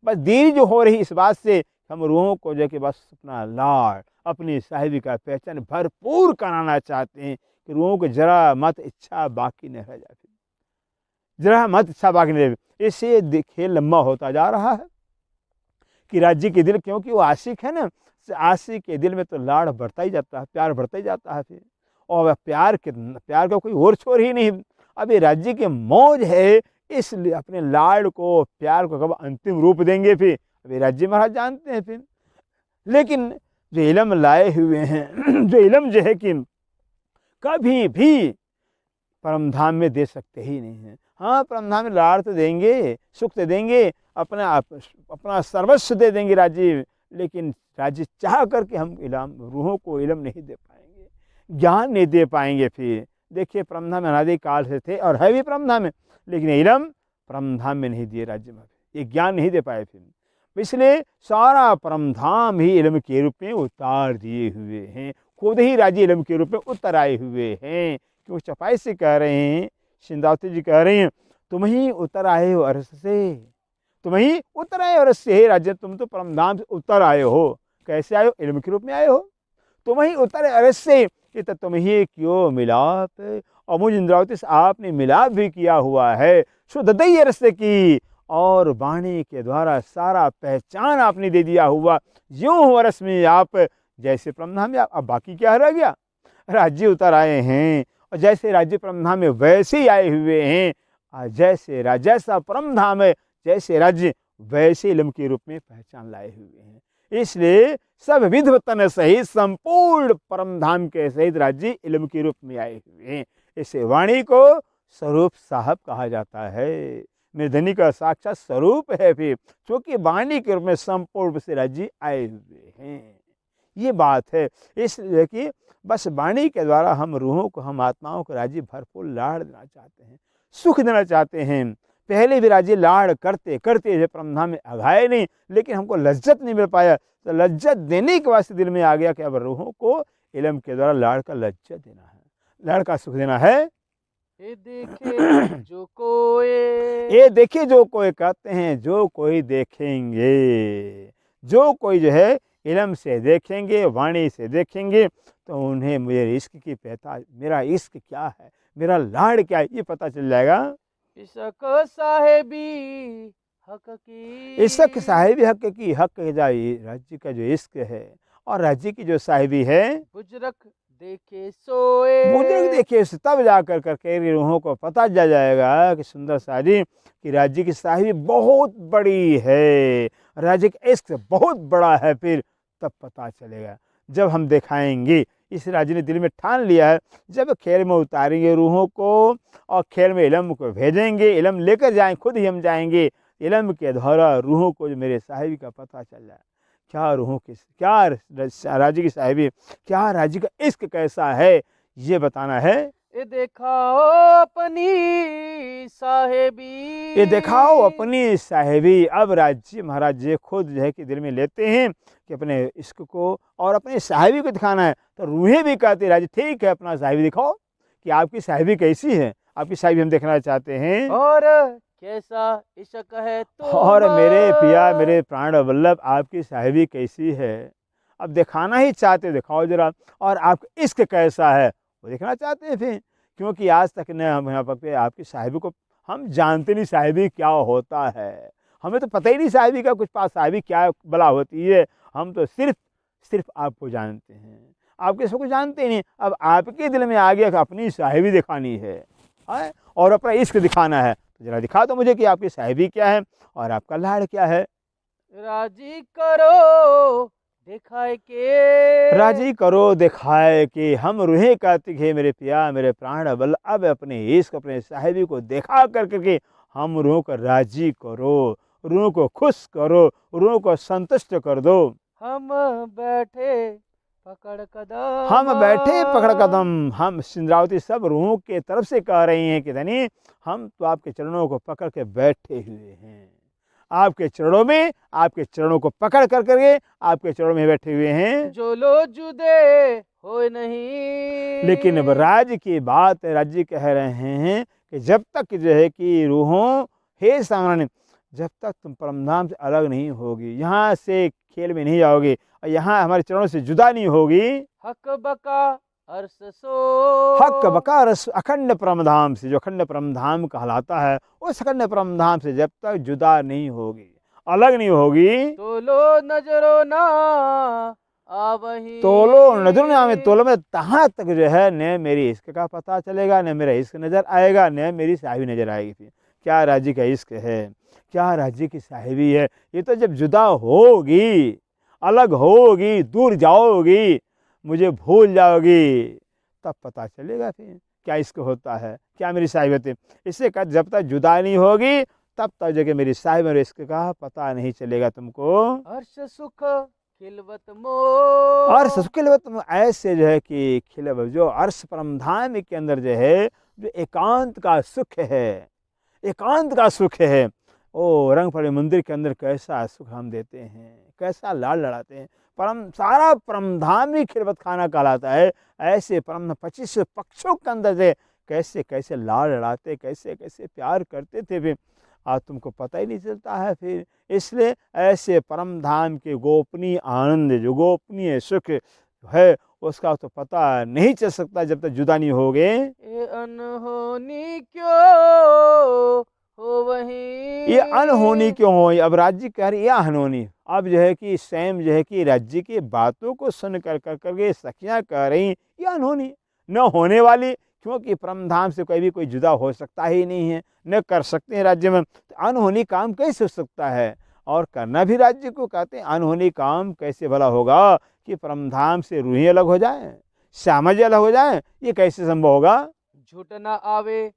बस देरी जो हो रही इस बात से, हम रूहों को जो है कि बस अपना लाड़, अपनी साहिबी का पहचान भरपूर कराना चाहते हैं कि रूहों को जरा मत इच्छा बाकी न रह जाए, जरा मत इच्छा बाकी न रहे। इससे खेल लंबा होता जा रहा है कि राज्य के दिल, क्योंकि वो आशिक है ना, आशिक के दिल में तो लाड़ बढ़ता ही जाता है, प्यार बढ़ता ही जाता है फिर। और प्यार का कोई और छोर ही नहीं। अब ये राज्य की मौज है, इसलिए अपने लाड़ को, प्यार को कब अंतिम रूप देंगे फिर, अभी राज्य महाराज जानते हैं फिर। लेकिन जो इलम लाए हुए हैं, जो इलम जो है कि कभी भी परमधाम में दे सकते ही नहीं हैं। हाँ, परमधाम में लाड़ तो देंगे, सुख तो देंगे, अपना सर्वस्व दे देंगे राज्य, लेकिन राज्य चाह करके हम इलम, रूहों को इलम नहीं दे पाएंगे, ज्ञान नहीं दे पाएंगे फिर। देखिए परमधाम में अनादि काल से थे और है भी परमधाम में, लेकिन इलम परमधाम में नहीं दिए राज्य में, ये ज्ञान नहीं दे पाए फिर। इसलिए सारा परमधाम ही इलम के रूप में उतार दिए हुए हैं, खुद ही राज्य इलम के रूप में उतर आए हुए हैं। क्यों चपाई से कह रहे हैं, सिंधावती जी कह रहे हैं, तुम ही उतर आए हो अर्श से, तुम ही उतर आए अर्श से, हे राज्य तुम तो परमधाम से उतर आए हो। कैसे आए हो? इलम के रूप में आए हो। तुम ही उतर अर्श से, ये तो तुम ही क्यों मिलाप, और मुझ इंद्रावती से आपने मिलाप भी किया हुआ है। शुद्ध दई अर्श की, और वाणी के द्वारा सारा पहचान आपने दे दिया हुआ। यूं हो अर्श में आप जैसे परमधाम में आप, अब बाकी क्या रह गया? राज्य उतर आए हैं, और जैसे राज्य परमधाम में वैसे ही आए हुए हैं। जैसा परमधाम है, जैसे राज्य वैसे इलम के रूप में पहचान लाए हुए हैं। इसलिए सब विधवतन सहित संपूर्ण परमधाम के सहित राज्य इलम के रूप में आए हुए हैं। इसे वाणी को स्वरूप साहब कहा जाता है, निर्धनी का साक्षात स्वरूप है फिर, क्योंकि वाणी के रूप में संपूर्ण रूप से राज्य आए हुए हैं। ये बात है। इसलिए कि बस वाणी के द्वारा हम रूहों को, हम आत्माओं को राज्य भरपूर लाड़ देना चाहते हैं, सुख देना चाहते हैं। पहले भी राज्य लाड़ करते करते जो परमधाम में आगाए नहीं, लेकिन हमको लज्जत नहीं मिल पाया, तो लज्जत देने के वास्ते दिल में आ गया कि अब रूहों को इलम के द्वारा लाड़ का लज्जत देना है, लाड़ का सुख देना है। ये देखे जो कोई, ये देखे जो कोई कहते हैं, जो कोई देखेंगे, जो कोई जो है इलम से देखेंगे, वाणी से देखेंगे, तो उन्हें मेरे इश्क की पहचान, मेरा इश्क क्या है, मेरा लाड़ क्या है, ये पता चल जाएगा। इश्क साहेबी हक की, इश्क साहिबी हक की, हक राज्य का जो इश्क है और राज्य की जो साहिबी है, बुजुर्ग देखे सोए, बुजुर्ग देखे तब जाकर करके रूहों को पता चल जाएगा कि सुंदर साजी कि राज्य की साहिबी बहुत बड़ी है, राज्य का इश्क बहुत बड़ा है। फिर तब पता चलेगा जब हम दिखाएंगे। इस राज्य ने दिल में ठान लिया है, जब खेल में उतारेंगे रूहों को और खेल में इलम को भेजेंगे, इलम लेकर जाएं, खुद ही हम जाएंगे, इलम के द्वारा रूहों को जो मेरे साहिबी का पता चल जाए, क्या रूहों की, क्या राज्य की साहिबी, क्या राज्य का इश्क कैसा है, ये बताना है। ये दिखाओ अपनी साहेबी, ये दिखाओ अपनी साहेबी। अब राज्य महाराज जी खुद जो है कि दिल में लेते हैं कि अपने इश्क को और अपने साहेबी को दिखाना है, तो रूहें भी कहते राज्य ठीक है, अपना साहेबी दिखाओ कि आपकी साहेबी कैसी है, आपकी साहेबी हम देखना चाहते हैं, और कैसा इश्क है तो, और मेरे पिया, मेरे प्राण वल्लभ, आपकी साहेबी कैसी है। अब दिखाना ही चाहते, दिखाओ जरा, और आपका इश्क कैसा है वो देखना चाहते हैं फिर। क्योंकि आज तक न हम यहाँ पर आपकी साहिबी को हम जानते नहीं, साहिबी क्या होता है, हमें तो पता ही नहीं साहिबी का कुछ, पास साहिबी क्या बला होती है। हम तो सिर्फ आपको जानते हैं, आपके सबको जानते ही नहीं। अब आपके दिल में आ गया कि अपनी साहिबी दिखानी है और अपना इश्क दिखाना है, तो जरा दिखा दो मुझे कि आपकी साहिबी क्या है और आपका लाड़ क्या है। राजी करो दिखाए के, राजी करो दिखाए कि हम रूहें कहती है मेरे पिया, मेरे प्राण बल, अब अपने इश्क, अपने साहिबी को दिखा कर करके हम रूहों को राजी करो, रूहों को खुश करो, रूहों को संतुष्ट कर दो। हम बैठे पकड़ कदम हम बैठे पकड़ कदम, हम इंद्रावती सब रूहों के तरफ से कह रही हैं कि धनी हम तो आपके चरणों को पकड़ के बैठे हुए हैं, आपके चरणों में, आपके चरणों को पकड़ कर करके आपके चरणों में बैठे हुए हैं। जो लो जुदे हो नहीं। लेकिन अब राज्य की बात राज्य कह रहे हैं कि जब तक जो है कि रूहों, हे सामान्य, जब तक तुम परमधाम से अलग नहीं होगी, यहाँ से खेल में नहीं जाओगे और यहाँ हमारे चरणों से जुदा नहीं होगी। हक बका अर्श सो। हक बका रस अखंड परमधाम से, जो अखंड परमधाम कहलाता है, उस अखंड परमधाम से जब तक जुदा नहीं होगी, अलग नहीं होगी। तो लो नजरो ना आवही। तोलो नजर में आवे, तोलो में तहाँ तक जो है न मेरी इश्क का पता चलेगा, न मेरा इश्क नजर आएगा, न मेरी साहिबी नजर आएगी। फिर क्या राज्य का इश्क है, क्या राज्य की साहिबी है। ये तो जब जुदा होगी, अलग होगी, दूर जाओगी, मुझे भूल जाओगी, तब पता चलेगा फिर क्या इश्क होता है, क्या मेरी साहिबत है। इससे कहा जब तक जुदा नहीं होगी तब तक जगह मेरी साहिब और इश्क का पता नहीं चलेगा तुमको। हर्ष सुख खिलवत मो। और खिलवत ऐसे जो है कि खिलव, जो अर्श परमधाम के अंदर जो है, जो एकांत का सुख है, एकांत का सुख है। ओ रंग पड़े मंदिर के अंदर कैसा सुख हम देते हैं, कैसा लाड लड़ाते हैं। परम सारा परमधाम ही खिलवत खाना कहलाता है। ऐसे परम 25 पक्षों के अंदर से कैसे कैसे लाड लड़ाते, कैसे कैसे प्यार करते थे फिर, आज तुमको पता ही नहीं चलता है फिर। इसलिए ऐसे परम धाम के गोपनीय आनंद, जो गोपनीय सुख है, उसका तो पता नहीं चल सकता जब तक जुदा नहीं होगे। ये अनहोनी क्यों हो वही। ये अनहोनी क्यों हो, अब राज्य कह रही ये अनहोनी। अब जो है कि स्वयं जो है कि राज्य की बातों को सुन कर करके सखियाँ कह रही ये अनहोनी न होने वाली, क्योंकि परमधाम से कोई भी कोई जुदा हो सकता ही नहीं है, न कर सकते हैं राज्य में। तो अनहोनी काम कैसे हो सकता है, और करना भी राज्य को कहते हैं। अनहोनी काम कैसे भला होगा कि परमधाम से रूहें अलग हो जाए, श्यामा जी अलग हो जाए, ये कैसे संभव होगा। झूठ ना आवे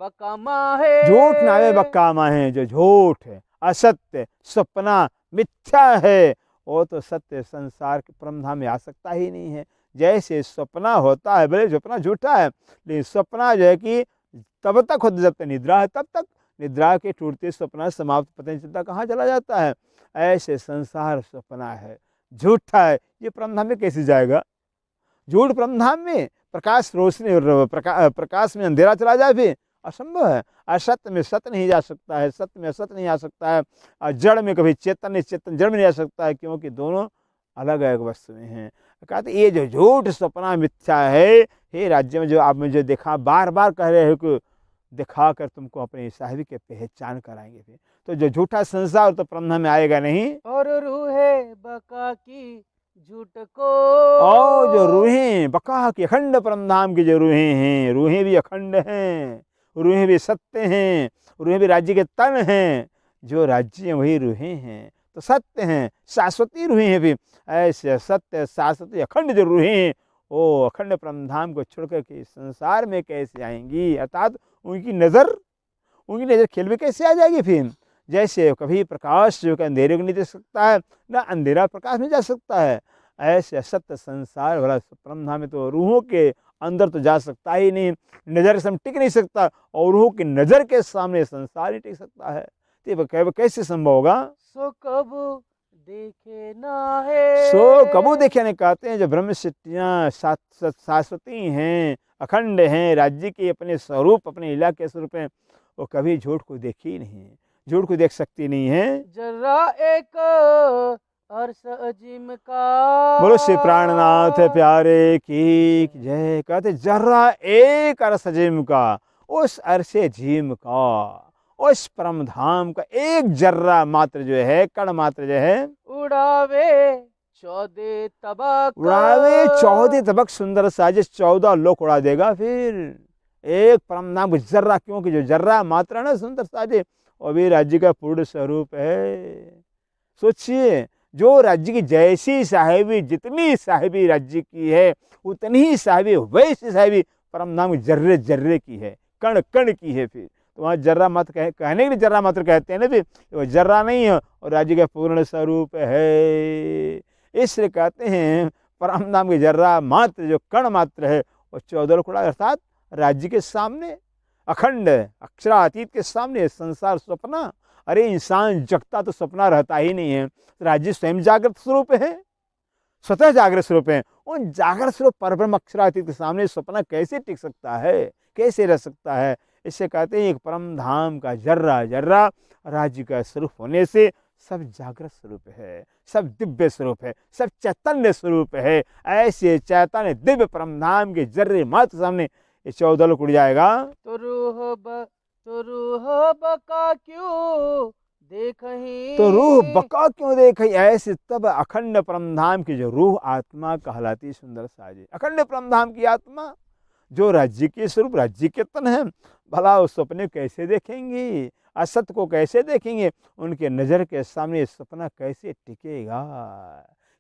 बका माहे। झूठ ना आवे बक्का माहे, जो झूठ है, असत्य, सपना, मिथ्या है, वो तो सत्य संसार के परमधाम में आ सकता ही नहीं है। जैसे सपना होता है, भले सपना झूठा है, लेकिन सपना जो है कि तब तक होता जब तक निद्रा है, तब तक निद्रा के टूटते सपना समाप्त पता नहीं चलता कहाँ चला जाता है। ऐसे संसार सपना है, झूठा है, ये परमधाम में कैसे जाएगा। झूठ परमधाम में, प्रकाश रोशनी, प्रकाश में अंधेरा चला जाए फिर असंभव है। असत्य में सत्य नहीं जा सकता है, सत्य में असत्य नहीं आ सकता है, और जड़ में कभी चेतन चेतन जड़ में नहीं आ सकता है, क्योंकि दोनों अलग अलग वस्तुएं हैं। कहते ये जो झूठ सपना मिथ्या है, हे राज्य में जो आप मुझे देखा, बार बार कह रहे हो कि दिखा कर तुमको अपनी साहिबी के पहचान कराएंगे फिर, तो जो झूठा संसार तो परमधाम में आएगा नहीं। और रूहे बका की झूठ को। और जो रूहें बका की अखंड परमधाम की जो रूहें हैं, रूहें भी अखंड हैं, रूहें भी सत्य हैं, रूहें भी राज्य के तन हैं। जो राज्य हैं वही रूहें हैं, तो सत्य हैं, शाश्वती रूहें हैं। भी ऐसे सत्य शाश्वती अखंड जो रूहें हैं, वो अखंड परमधाम को छोड़ करके संसार में कैसे आएंगी, अर्थात उनकी नज़र खेल में कैसे आ जाएगी फिर। जैसे कभी प्रकाश जो कि अंधेरे को नहीं दे सकता है, ना अंधेरा प्रकाश में जा सकता है, ऐसे सत्य संसार वाला परमधाम में तो रूहों के अंदर तो जा सकता ही नहीं, नज़र से टिक नहीं सकता, और रूहों की नज़र के सामने संसार नहीं टिक सकता है। तो कैसे संभव होगा। सो कबू देखे ना है। सो कबू देखे ने कहते हैं, जो ब्रह्म सिद्धियाँ शाश्वती हैं, अखंड हैं, राज्य के अपने स्वरूप, अपने लीला के स्वरूप हैं, वो कभी झूठ को देखी नहीं, झूठ को देख सकती नहीं है। जरा एक अर्श अजीम का। बोलो श्री प्राणनाथ प्यारे की जय। कहते जरा एक अर्श अजीम का, उस अर्श अजीम का, उस परमधाम का एक जर्रा मात्र जो है, कण मात्र जो है, उड़ावे 14 तबक। उड़ावे 14 तबक सुंदर साजिश, 14 लोक उड़ा देगा फिर एक परमधाम को जर्रा, क्योंकि जो जर्रा मात्र है ना सुंदर साजिश, वो भी राज्य का पूर्ण स्वरूप है। सोचिए, जो राज्य की जैसी साहिबी, जितनी साहिबी राज्य की है, उतनी ही साहिबी वैसी साहिबी परमधाम जर्रे जर्रे की है, कण कण की है। फिर तो वहाँ जर्रा मात्र कहने के लिए जर्रा मात्र कहते हैं ना, फिर वो जर्रा नहीं है और राज्य का पूर्ण स्वरूप है। इसलिए कहते हैं परम धाम के जर्रा मात्र जो कण मात्र है वो 14 लोक उड़ा, अर्थात राज्य के सामने, अखंड अक्षरातीत के सामने संसार सपना। अरे इंसान जगता तो सपना रहता ही नहीं है, राज्य स्वयं जागृत स्वरूप है, स्वतः जागृत स्वरूप है। उन जागृत स्वरूप परब्रह्म अक्षरातीत के सामने सपना कैसे टिक सकता है, कैसे रह सकता है? इससे कहते हैं एक परम धाम का जर्रा जर्रा राज्य का स्वरूप होने से सब जागृत स्वरूप है, सब दिव्य स्वरूप है, सब चैतन्य स्वरूप है। ऐसे चैतन्य दिव्य परम धाम के जर्रे मात्र सामने ये 14 लोक उड़ जाएगा। तो रूह बका क्यों देखही, तो रूह बका क्यों देखी, ऐसे तब अखंड परम धाम की जो रूह आत्मा कहलाती सुंदर साजी, अखंड परम धाम की आत्मा जो राज्य के स्वरूप राज्य के तन है, भला उस सपने कैसे देखेंगे, असत्य को कैसे देखेंगे? उनके नजर के सामने सपना कैसे टिकेगा,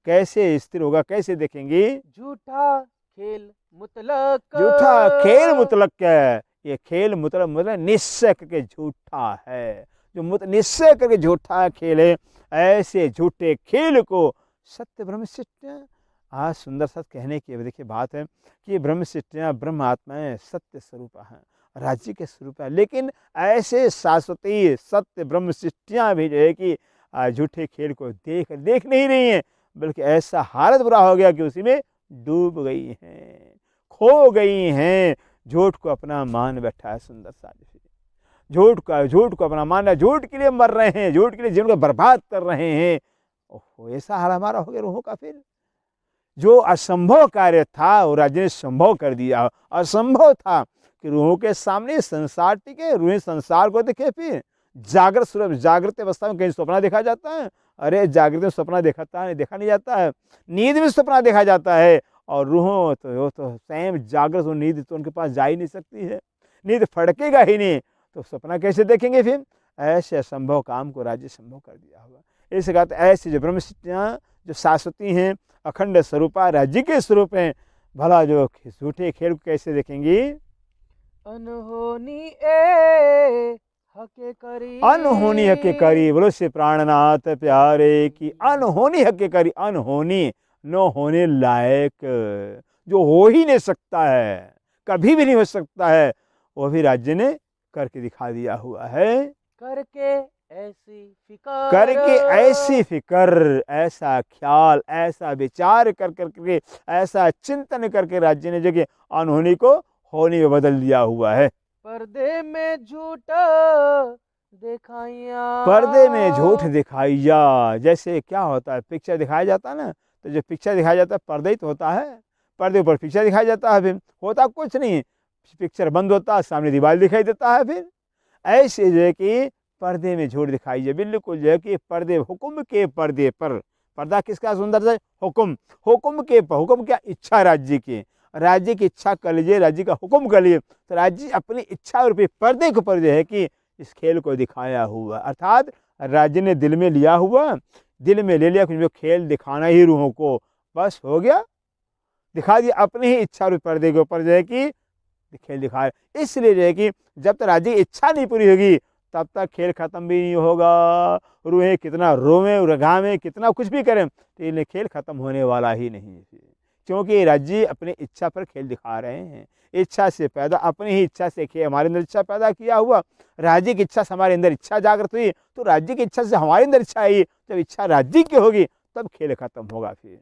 कैसे स्थिर होगा, कैसे देखेंगे? झूठा खेल मुतलक, झूठा खेल मुतलक है। ये खेल मुतलक मतलब निश्चय करके झूठा है, जो निश्चय करके झूठा खेल है। ऐसे झूठे खेल को सत्य ब्रह्म सृष्टियाँ, आज सुंदर सत्य कहने की देखिए बात है कि ब्रह्म सृष्टियाँ ब्रह्म आत्माएं सत्य स्वरूप हैं, राज्य के स्वरूप है। लेकिन ऐसे शाश्वती सत्य ब्रह्म सृष्टियाँ भी जो है कि झूठे खेल को देख नहीं रही हैं, बल्कि ऐसा हालत बुरा हो गया कि उसी में डूब गई हैं, खो गई हैं। झूठ को अपना मान बैठा है सुंदर सा, झूठ को अपना मानना, झूठ के लिए मर रहे हैं, झूठ के लिए जीवन को बर्बाद कर रहे हैं। ओहो, ऐसा हाल हमारा हो गया रूहों का। फिर जो असंभव कार्य था वो राज्य ने संभव कर दिया। असंभव था कि रूहों के सामने संसार टिके, रूहें संसार को देखे। फिर जागृत स्वरूप, जागृत अवस्था में कहीं सपना देखा जाता है? अरे जागृत में सपना देखा नहीं जाता है, नींद में सपना देखा जाता है। और रूहों तो स्वयं जागृत, नींद तो उनके पास जा ही नहीं सकती है, नींद फड़केगा ही नहीं, तो सपना कैसे देखेंगे? फिर ऐसे असंभव काम को राज्य संभव कर दिया होगा। इस कहते ऐसी जो ब्रह्म सृष्टियाँ जो शाश्वती हैं, अखंड स्वरूपा राज्य के स्वरूप हैं, भला जो झूठे खेल को कैसे देखेंगी? अनहोनी ए हके करी, अनहोनी हके करी, बोलो से प्राणनाथ प्यारे की अनहोनी हके करी। अनहोनी न होने लायक, जो हो ही नहीं सकता है, कभी भी नहीं हो सकता है, वो भी राज्य ने करके दिखा दिया हुआ है। करके ऐसी फिकर, ऐसा ख्याल, ऐसा विचार करके, ऐसा चिंतन करके राज्य ने जगह अनहोनी को होनी में बदल दिया हुआ है। पर्दे में झूठ दिखाइया, पर्दे में झूठ दिखाइया। जैसे क्या होता है, पिक्चर दिखाया जाता है ना, तो जो पिक्चर दिखाया जाता है पर्दा ही तो होता है, पर्दे ऊपर पिक्चर दिखाया जाता है, फिर होता कुछ नहीं, पिक्चर बंद होता है, सामने दीवार दिखाई देता है। फिर ऐसे जो है कि पर्दे में झूठ दिखाई है, बिल्कुल जो है कि पर्दे, हुक्म के पर्दे पर, पर्दा किसका सुंदर से? हुक्म के, हुक्म क्या? इच्छा राज्य की, राज्य की इच्छा कर लीजिए, राज्य का हुक्म कर लीजिए, तो राज्य अपनी इच्छा रूपी पर्दे के ऊपर जो है कि इस खेल को दिखाया हुआ। अर्थात राज्य ने दिल में लिया हुआ, दिल में ले लिया कुछ खेल दिखाना ही रूहों को, बस हो गया, दिखा दिया अपनी ही इच्छा रूपी पर्दे के ऊपर जो है कि खेल दिखाए। इसलिए जो है कि जब तक राज्य की इच्छा नहीं पूरी होगी तब तक खेल खत्म भी नहीं होगा। रूहें कितना रोवें रघावें, कितना कुछ भी करें, तो इन्हें खेल खत्म होने वाला ही नहीं, क्योंकि राज्य अपनी इच्छा पर खेल दिखा रहे हैं। इच्छा से पैदा, अपनी ही इच्छा से खेल, हमारे अंदर इच्छा पैदा किया हुआ, राज्य की इच्छा से हमारे अंदर इच्छा जागृत हुई, तो राज्य की इच्छा से हमारे अंदर इच्छा आई, जब इच्छा राज्य की होगी तब खेल खत्म होगा। फिर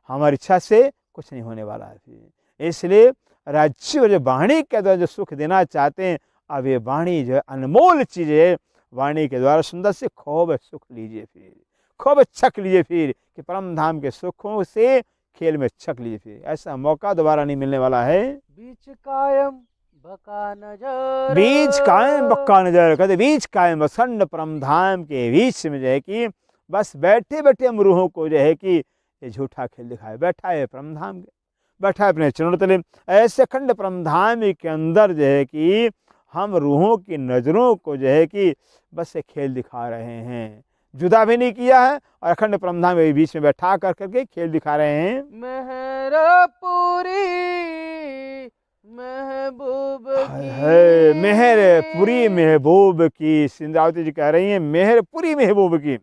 हमारी इच्छा से कुछ नहीं होने वाला है। फिर इसलिए राज्य और जो वाणी के द्वारा जो सुख देना चाहते हैं, अब ये वाणी जो है अनमोल चीज़ है, वाणी के द्वारा सुंदर से खूब सुख लीजिए, फिर खूब छक लीजिए, फिर कि परम धाम के सुखों से खेल में छक लीजिए। फिर ऐसा मौका दोबारा नहीं मिलने वाला है। बीच कायम बका नजर, बीच कायम बक्का नजर, कहते बीच कायम अखंड परम धाम के बीच में जो है कि बस बैठे बैठे हम रूहों को जो है कि ये झूठा खेल दिखाए, बैठा है परम धाम के, बैठा है अपने चरण तले। ऐसे अखंड परम धाम के अंदर जो है कि हम रूहों की नजरों को जो है कि बस ये खेल दिखा रहे हैं, जुदा भी नहीं किया है, और अखंड परम धाम के बीच में बैठा करके खेल दिखा रहे हैं। मेहरपुरी महबूब है मेहरपुरी महबूब की, सिंधरावती जी कह रही हैं मेहरपुरी महबूब की।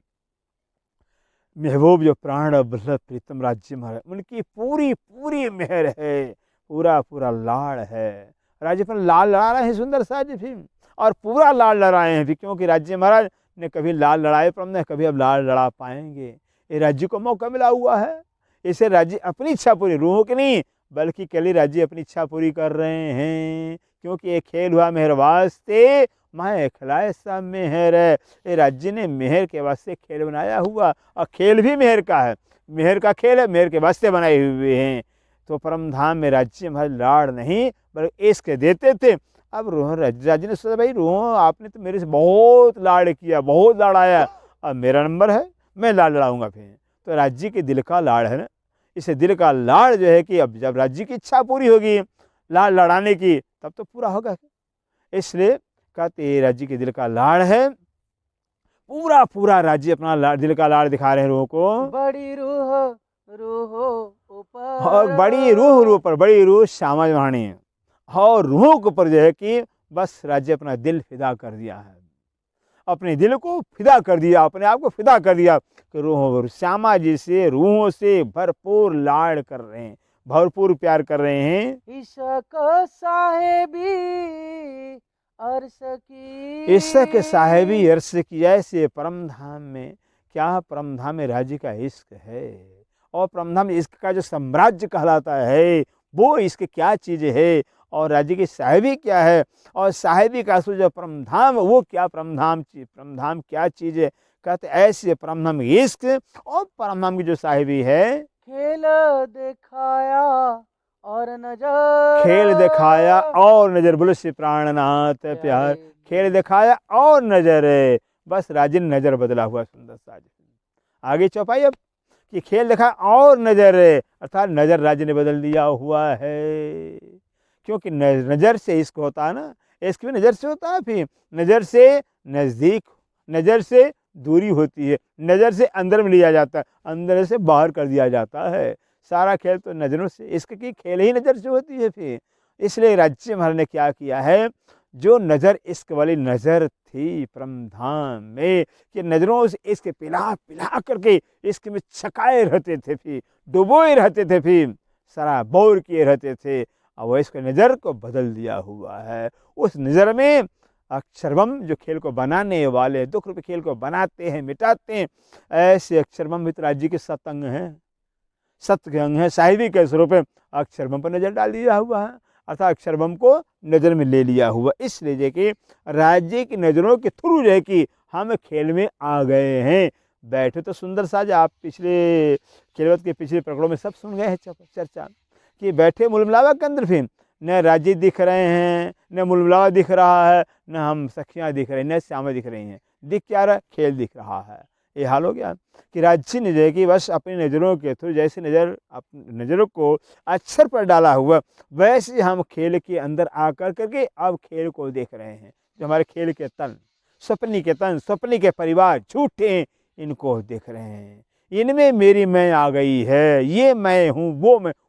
महबूब जो प्राण बल्लभ प्रीतम राज्य महाराज, उनकी पूरी पूरी मेहर है, पूरा पूरा लाड़ है। राज्य पर लाल लड़ा रहे हैं सुंदर साज भी, और पूरा लाल लड़ाए हैं भी, क्योंकि राज्य महाराज ने कभी लाल लड़ाए पर हमने कभी अब लाल लड़ा पाएंगे। ये राज्य को मौका मिला हुआ है, इसे राज्य अपनी इच्छा पूरी, रूहों की नहीं बल्कि केवल राज्य अपनी इच्छा पूरी कर रहे हैं, क्योंकि ये खेल हुआ मेहर वास्ते, माए खिलाए सब मेहर है। ये राज्य ने मेहर के वास्ते खेल बनाया हुआ, और खेल भी मेहर का है, मेहर का खेल है, मेहर के वास्ते बनाए हुए हैं। तो परम धाम में राज्य महाराज लाड़ नहीं बल्कि इश्क देते थे। अब रोहन राज्य ने सोचा भाई रोहन आपने तो मेरे से बहुत लाड़ किया, बहुत लाड़ाया, अब मेरा नंबर है, मैं लाड़ लड़ाऊंगा फिर। तो राज्य के दिल का लाड़ है ना, इसे दिल का लाड़ जो है कि अब जब राज्य की इच्छा पूरी होगी लाड़ लड़ाने की, तब तो पूरा होगा। इसलिए कहते राज्य के दिल का लाड़ है, पूरा पूरा राज्य अपना दिल का लाड़ दिखा रहे हैं रूह को। बड़ी रूह रूह ऊपर, और बड़ी रूह पर, बड़ी रूह श्यामा वाणी, और रूह के ऊपर जो है कि बस राज्य अपना दिल फिदा कर दिया है, अपने दिल को फिदा कर दिया, अपने आप को फिदा कर दिया कि रूह श्यामा जी से रूहों से भरपूर लाड़ कर रहे हैं, भरपूर प्यार कर रहे हैं। इश्क साहेबी अर्श की, इश्क साहेबी अर्श की, ऐसे परम धाम में, क्या परम धाम में राज्य का इश्क है, और परम धाम इश्क का जो साम्राज्य कहलाता है वो इश्क क्या चीज़ है, और राज्य की साहेबी क्या है, और साहेबी का जो परम धाम वो क्या परम धाम क्या चीज़ है। कहते ऐसे परम धाम इश्क और परम धाम की जो साहेबी है, खेल दिखाया और नजर, खेल दिखाया और नजर, बोलो श्री प्राणनाथ प्यार, खेल दिखाया और नजर है, बस राज्य ने नजर बदला हुआ सुंदर सा। आगे चौपाई अब कि खेल दिखाया और नजर है, अर्थात नजर राज्य ने बदल दिया हुआ है, क्योंकि नजर से इश्क होता है ना, इश्क भी नजर से होता है, फिर नजर से नजदीक, नजर से दूरी होती है, नजर से अंदर में लिया जाता है, अंदर से बाहर कर दिया जाता है। सारा खेल तो नजरों से, इश्क की खेल ही नजर से होती है फिर। इसलिए राज्य महाराज ने क्या किया है, जो नजर इश्क वाली नजर थी परम धाम में, कि नजरों से इश्क पिला पिला करके इश्क में छकाए रहते थे, फिर डुबोए रहते थे, फिर सराबोर किए रहते थे, और वह इसके नज़र को बदल दिया हुआ है। उस नज़र में अक्षरबम जो खेल को बनाने वाले, दुख रूपी खेल को बनाते हैं, मिटाते हैं, ऐसे अक्षरबम मित्र राज्य के सतंग हैं, सत्य अंग है, साहिबी के स्वरूप अक्षरबम पर नजर डाल दिया हुआ है, अर्थात अक्षरबम को नजर में ले लिया हुआ। इसलिए जो कि राज्य की नजरों के थ्रू जो है कि हम खेल में आ गए हैं। बैठे तो सुंदर साज, आप पिछले खेलवत के पिछले प्रकरणों में सब सुन गए हैं चर्चा कि बैठे मुलमलावा के अंदर फिर न राज्य दिख रहे हैं, न मुलमलावा दिख रहा है, न हम सखियाँ दिख रही हैं, न श्यामा दिख रही हैं, दिख क्या रहा, खेल दिख रहा है। ये हाल हो गया कि राज्य ने जो है कि बस अपनी नज़रों के थ्रू जैसे नज़रों को अक्षर पर डाला हुआ, वैसे हम खेल के अंदर आकर करके अब खेल को देख रहे हैं। जो हमारे खेल के तन, स्वप्नी के तन, स्वप्नी के परिवार झूठे, इनको देख रहे हैं, इनमें मेरी मैं आ गई है, ये मैं हूँ,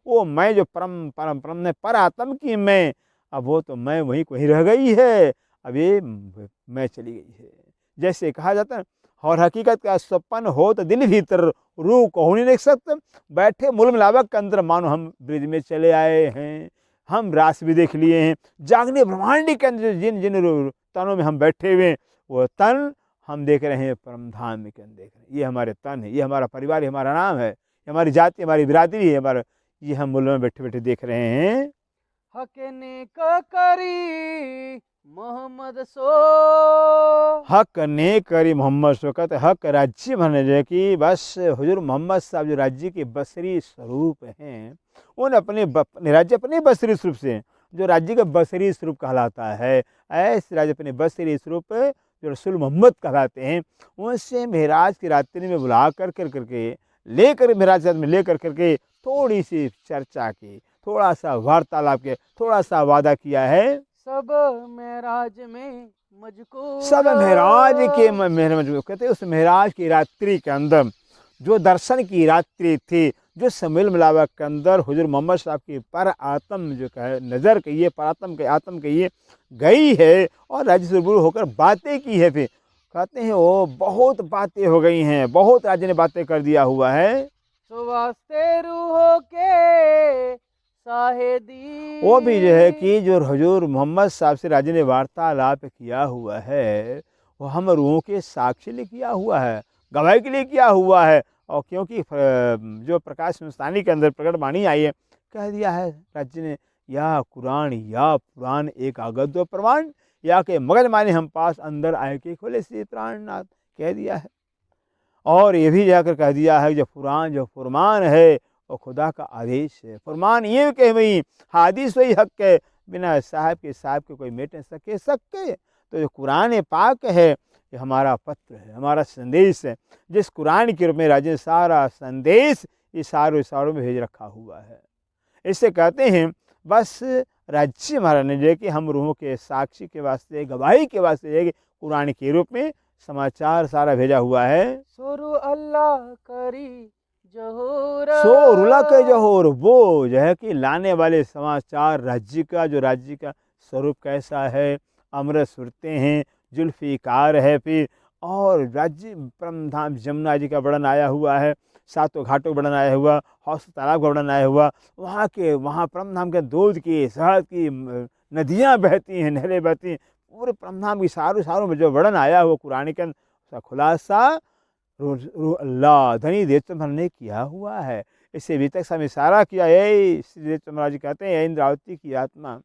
वो मैं जो परम परम परम ने परात्म की मैं, अब वो तो मैं वहीं को ही रह गई है, अब ये मैं चली गई है। जैसे कहा जाता है, और हकीकत का स्वप्न हो तो दिल भीतर, रूह को हो नहीं देख सकते। बैठे मूल मिलावक के अंदर मानो हम ब्रिज में चले आए हैं, हम रास भी देख लिए हैं, जागने ब्रह्मांडी के अंदर जिन जिन तनों में हम बैठे हुए, वो तन हम देख रहे हैं परम धाम के अंदर देख रहे हैं। ये हमारे तन है, ये हमारा परिवार है, हमारा नाम है, हमारी जाति, हमारी बिरादरी है, हमारा, ये हम मूल में बैठे बैठे देख रहे हैं। हक ने करी मोहम्मद सो, हक ने करी मोहम्मद सो, कहते हक राज्य बने जो कि बस हुजूर मोहम्मद साहब जो राज्य के बसरी स्वरूप हैं, उन अपने राज्य अपने बसरी स्वरूप से, जो राज्य का बसरी स्वरूप कहलाता है, ऐसे राज्य अपने बसरी स्वरूप जो रसूल मोहम्मद कहलाते हैं, उनसे मेराज की रात्रि में बुला कर करके लेकर मेराज में लेकर करके थोड़ी सी चर्चा की, थोड़ा सा वार्तालाप किया, थोड़ा सा वादा किया है। सब मेराज में मुझको, सब मेराज के मजकूर, कहते उस मेराज की रात्रि के अंदर जो दर्शन की रात्रि थी, जो समिल मिलावा के अंदर हुजूर मोहम्मद साहब की पर आत्म जो कहे नज़र कहिए, पर आत्म के आत्म कहिए गई है, और राज्य से रूबरू होकर बातें की है। फिर कहते हैं वो बहुत बातें हो गई हैं, बहुत राज्य ने बातें कर दिया हुआ है। सो वास्ते रूहों के साहेदी। वो भी जो है कि जो हजूर मोहम्मद साहब से राजा ने वार्तालाप किया हुआ है, वो हम रूहों के साक्षी लिए किया हुआ है, गवाही के लिए किया हुआ है। और क्योंकि जो प्रकाश हिंदुस्तानी के अंदर प्रकट वाणी आई है, कह दिया है राज्य ने, या कुरान या पुराण एक आगत दो प्रमाण, या के मगज माने हम पास अंदर आए के खोले से प्राणनाथ, कह दिया है। और ये भी जाकर कह दिया है जो कुरान जो फरमान है वो खुदा का आदेश है। फरमान ये कह वही हादिस वही हक है, बिना साहब के कोई मेट नहीं सके सके। तो जो कुरान पाक है ये हमारा पत्र है, हमारा संदेश है, जिस कुरान के रूप में राजा ने सारा संदेश इशारों में भेज रखा हुआ है। इससे कहते हैं बस राज्य महाराज ने जो कि हम रूहों के साक्षी के वास्ते, गवाही के वास्ते कुरान के रूप में समाचार सारा भेजा हुआ है। सोरु अल्लाह करी जहूर, सो रुला के जहोर, वो जो है कि लाने वाले समाचार राज्य का, जो राज्य का स्वरूप कैसा है, अमृत सुरते हैं, जुल्फिकार है, फिर और राज्य परमधाम जमुना जी का वर्णन आया हुआ है, सातों घाटों का वर्णन आया हुआ, हौस तालाब का वर्णन आया हुआ, वहाँ परमधाम के दूध की शहद की नदियाँ बहती हैं, नहरें बहती हैं, पूरे परमधाम की सारों में जो वर्णन आया हुआ कुरान के अंदर, उसका खुलासा अल्लाह धनी देवता ने किया हुआ है। इससे अभी तक समय इशारा किया है। श्री देवता महाराज कहते हैं इंद्रावती की आत्मा,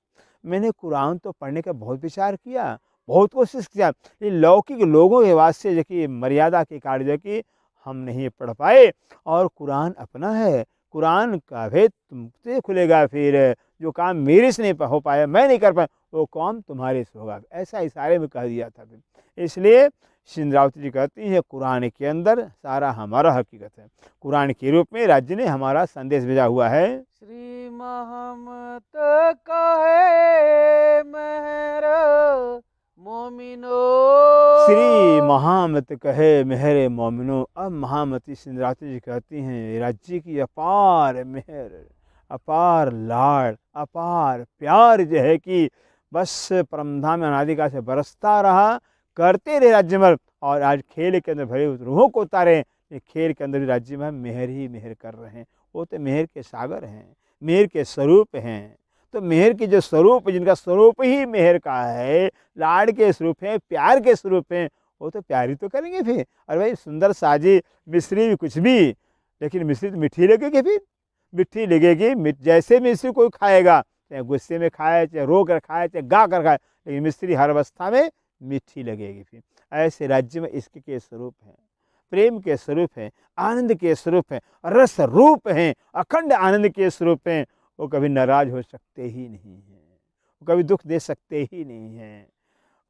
मैंने कुरान तो पढ़ने का बहुत विचार किया, बहुत कोशिश किया, ये लौकिक लोगों के वास्ते जो कि मर्यादा के कारण जो कि हम नहीं पढ़ पाए, और कुरान अपना है, कुरान का भेद तुमसे खुलेगा, फिर जो काम मेरे से नहीं हो पाया, मैं नहीं कर पाया, वो काम तुम्हारे से होगा, ऐसा इशारे में कह दिया था। फिर इसलिए इंद्रावती जी कहती है कुरान के अंदर सारा हमारा हकीकत है, कुरान के रूप में राज्य ने हमारा संदेश भेजा हुआ है। श्री महमत कहे मेहर मोमिनो, श्री महामत कहे मेहरे मोमिनो। अब महामती इंद्रावती जी कहती हैं राज्य की अपार मेहर, अपार लाड़, अपार प्यार जो है कि बस परमधाम अनादिकाल से बरसता रहा, करते रहे राज्य में, और आज खेल के अंदर भरे रूहों को उतारे, ये खेल के अंदर भी राज्य में मेहर ही मेहर कर रहे हैं। वो तो मेहर के सागर हैं, मेहर के स्वरूप हैं। तो मेहर के जो स्वरूप, जिनका स्वरूप ही मेहर का है, लाड़ के स्वरूप है, प्यार के स्वरूप हैं, वो तो प्यार ही तो करेंगे फिर। और भाई सुंदर साजी मिश्री भी कुछ भी, लेकिन मिश्री तो मीठी लगेगी, फिर मीठी लगेगी। जैसे मिश्री कोई खाएगा, चाहे गुस्से में खाए, चाहे रो कर खाए, चाहे गा कर खाए, लेकिन मिश्री हर अवस्था में मीठी लगेगी। फिर ऐसे राज्य में इश्क के स्वरूप हैं, प्रेम के स्वरूप हैं, आनंद के स्वरूप हैं, रस रूप हैं, अखंड आनंद के स्वरूप हैं। वो कभी नाराज हो सकते ही नहीं हैं, वो कभी दुख दे सकते ही नहीं हैं,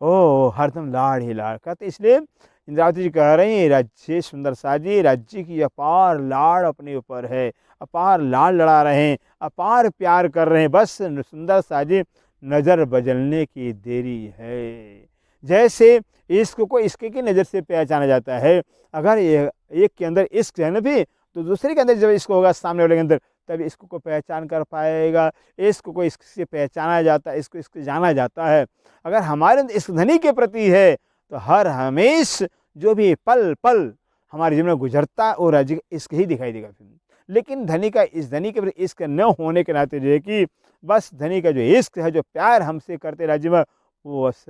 ओ हरदम लाड़ ही लाड़ कहते। इसलिए इंद्रावती जी कह रही हैं राज्य सुंदर साजी, राज्य की अपार लाड़ अपने ऊपर है, अपार लाड़ लड़ा रहे हैं, अपार प्यार कर रहे हैं, बस सुंदर साजी नज़र बदलने की देरी है। जैसे इश्क को इश्क की नज़र से पहचाना जाता है, अगर एक के अंदर इश्क है ना भी, तो दूसरे के अंदर जब इश्क होगा सामने वाले के अंदर, तब इश्क को पहचान कर पाएगा। इश्क को इश्क से पहचाना जाता है, इसको इश्क जाना जाता है। अगर हमारे अंदर इश्क धनी के प्रति है, तो हर हमेश जो भी पल पल हमारे जीवन में गुजरता वो राज्य इश्क ही दिखाई देगा। फिर लेकिन धनी का इस धनी के प्रति इश्क न होने के नाते जो है कि बस धनी का जो इश्क है, जो प्यार हमसे करते राज्य में, वो बस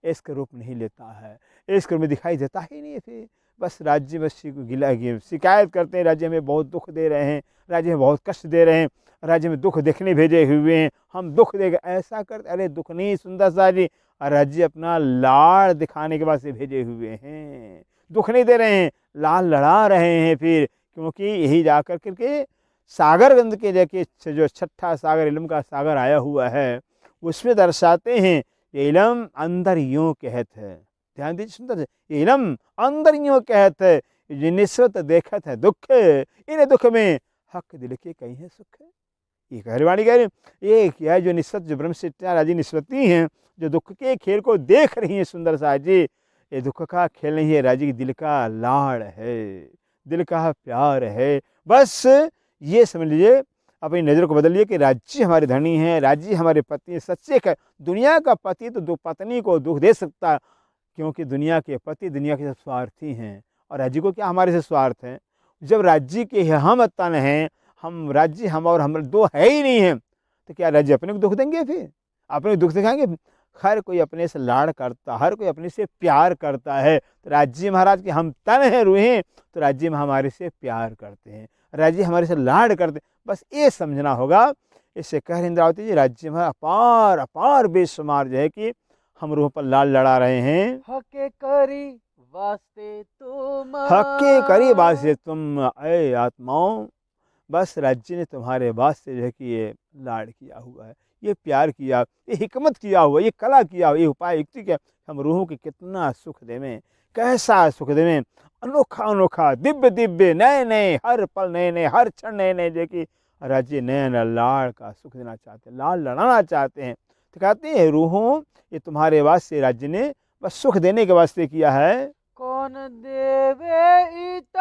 इश्क रूप नहीं लेता है, इश्क में दिखाई देता ही नहीं है। फिर बस राज्य बस गिला शिकायत करते हैं, राज्य हमें बहुत दुख दे रहे हैं, राज्य में बहुत कष्ट दे रहे हैं, राज्य में दुख देखने भेजे हुए हैं, हम दुख देगा ऐसा करते। अरे दुख नहीं सुंदर साजी, राज्य अपना लाड़ दिखाने के बाद से भेजे हुए हैं, दुख नहीं दे रहे हैं, लाल लड़ा रहे हैं। फिर क्योंकि यही जा कर के सागर गंध के जैसे जो छठा सागर इल्म का सागर आया हुआ है, उसमें दर्शाते हैं ये इलम अंदर यूँ कहत है। ध्यान दीजिए सुंदर, ये इलम अंदर यूँ कहत है, जो निस्वत देखत है दुख, इन दुख में हक दिल के कहीं है सुख। ये कहरवाणी कह रही ये क्या है, जो निस्वत, जो ब्रह्मशिष्टा राजी निस्वती हैं, जो दुख के खेल को देख रही हैं सुंदर साजी, ये दुख का खेल नहीं है, राजी की दिल का लाड़ है, दिल का प्यार है। बस ये समझ लीजिए, अपनी नज़र को बदलिए कि राज्य हमारे धनी हैं, राज्य हमारे पति हैं, सच्चे का दुनिया का पति तो दो पत्नी को दुख दे सकता, क्योंकि दुनिया के पति दुनिया के सब स्वार्थी हैं और राज्य को क्या हमारे से स्वार्थ है। जब राज्य के हम तन हैं, हम राज्य हम और हम दो है ही नहीं हैं, तो क्या राज्य अपने को दुख देंगे? फिर अपने को दुख दिखाएंगे? हर कोई अपने से लाड़ करता, हर कोई अपने से प्यार करता है। तो राज्य महाराज के हम तन हैं, रूहें, तो राज्य में हमारे से प्यार करते हैं, राज्य हमारे से लाड़ करते हैं। बस ये समझना होगा। इससे कह रहे इंद्रावती जी, राज्य में अपार अपार बेशुमार जो है कि हम रूह पर लाल लड़ा रहे हैं। हके करी वास्ते तुम, हके करी वास्ते तुम ऐ आत्माओं, बस राज्य ने तुम्हारे वास्ते जो है कि ये लाड़ किया हुआ है, ये प्यार किया, ये हिकमत किया हुआ, ये कला किया हुआ, ये उपाय युक्ति किया। हम रूहों के कितना सुख देवें, कैसा सुख देवें, अनोखा अनोखा, दिव्य दिव्य, नए नए, हर पल नए नए, हर क्षण नए नए, जो कि राज्य नए नए लाड़ का सुख देना चाहते हैं, लाड़ लड़ाना चाहते हैं। तो कहते हैं रूहों, ये तुम्हारे वास्ते राज्य ने बस सुख देने के वास्ते किया है। कौन देवे इत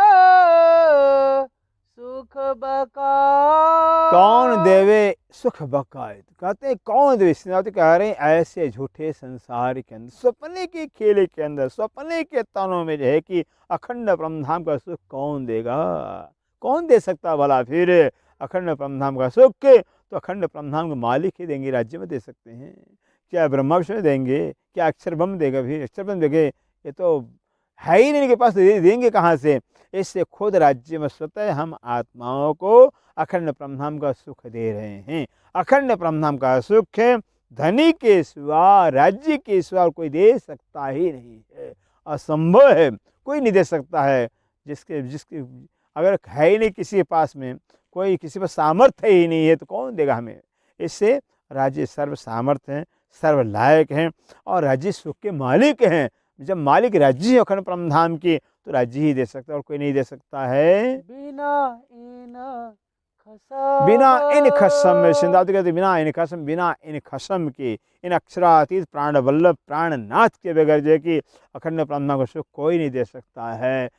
सुख बका, कौन देवे सुख बकायद, कहते हैं कौन देवे, कह रहे हैं ऐसे झूठे संसार के अंदर, सपने के खेले के अंदर, सपने के तनों में जो है कि अखंड ब्रह्मधाम का सुख कौन देगा? कौन दे सकता भला? फिर अखंड ब्रह्मधाम का सुख तो अखंड ब्रह्मधाम के मालिक ही देंगे, राज्य में दे सकते हैं। क्या ब्रह्मा विष्णु देंगे? क्या अक्षर ब्रह्म देगा? भी अक्षर ब्रह्म देंगे? ये तो है ही नहीं इनके पास, देंगे कहाँ से? इससे खुद राज्य में स्वतः हम आत्माओं को अखंड ब्रह्मधाम का सुख दे रहे हैं। अखंड ब्रह्मधाम का सुख धनी के सिवा, राज्य के सिवा कोई दे सकता ही नहीं है, असंभव है, कोई नहीं दे सकता है। जिसके जिसके अगर है ही नहीं किसी के पास में, कोई किसी पर सामर्थ्य ही नहीं है, तो कौन देगा हमें? इससे राज्य सर्व सामर्थ्य हैं, सर्व लायक हैं और राज्य सुख के मालिक हैं। जब मालिक राज्य है अखंड ब्रह्मधाम की, तो राज्य ही दे सकता है और कोई नहीं दे सकता है। बिना इन खसम, बिना इन खसम, सिंधावती कहते बिना इन खसम, बिना इन खसम के, इन अक्षरातीत प्राण वल्लभ प्राणनाथ के बगैर जो है कि अखंड ब्रह्मधाम का सुख कोई नहीं दे सकता है।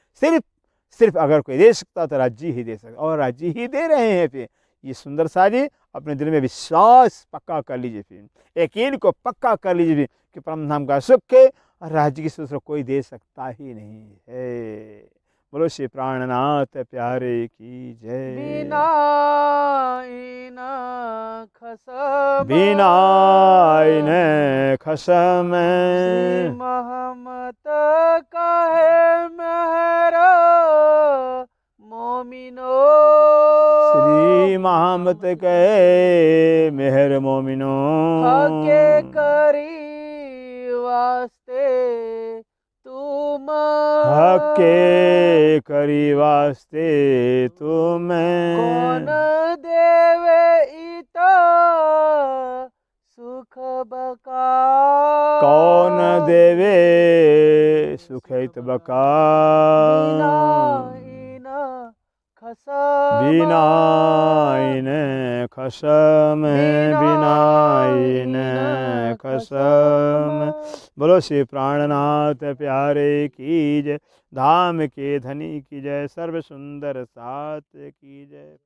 सिर्फ अगर कोई दे सकता तो राज्य ही दे सकता, और राज्य ही दे रहे हैं। फिर ये सुंदर सा जी अपने दिल में विश्वास पक्का कर लीजिए, फिर यकीन को पक्का कर लीजिए कि ब्रह्मधाम का सुख राज्य की सुख कोई दे सकता ही नहीं है। बोलो श्री प्राणनाथ प्यारे की जय। बिना इन खसम, बिना इन खसम, श्री महमत कहे मेहरा मोमिनो, श्री महमत कहे मेहर मोमिनो, हके करी वास्ते तुम, हके करी वास्ते तुम, कौन देवे इत सुख बका, कौन देवे सुखित बका, बिना इन खसम, बिना इन खसम। बोलो श्री प्राणनाथ प्यारे की जय, धाम के धनी की जय, सर्व सुंदर साथ की जय।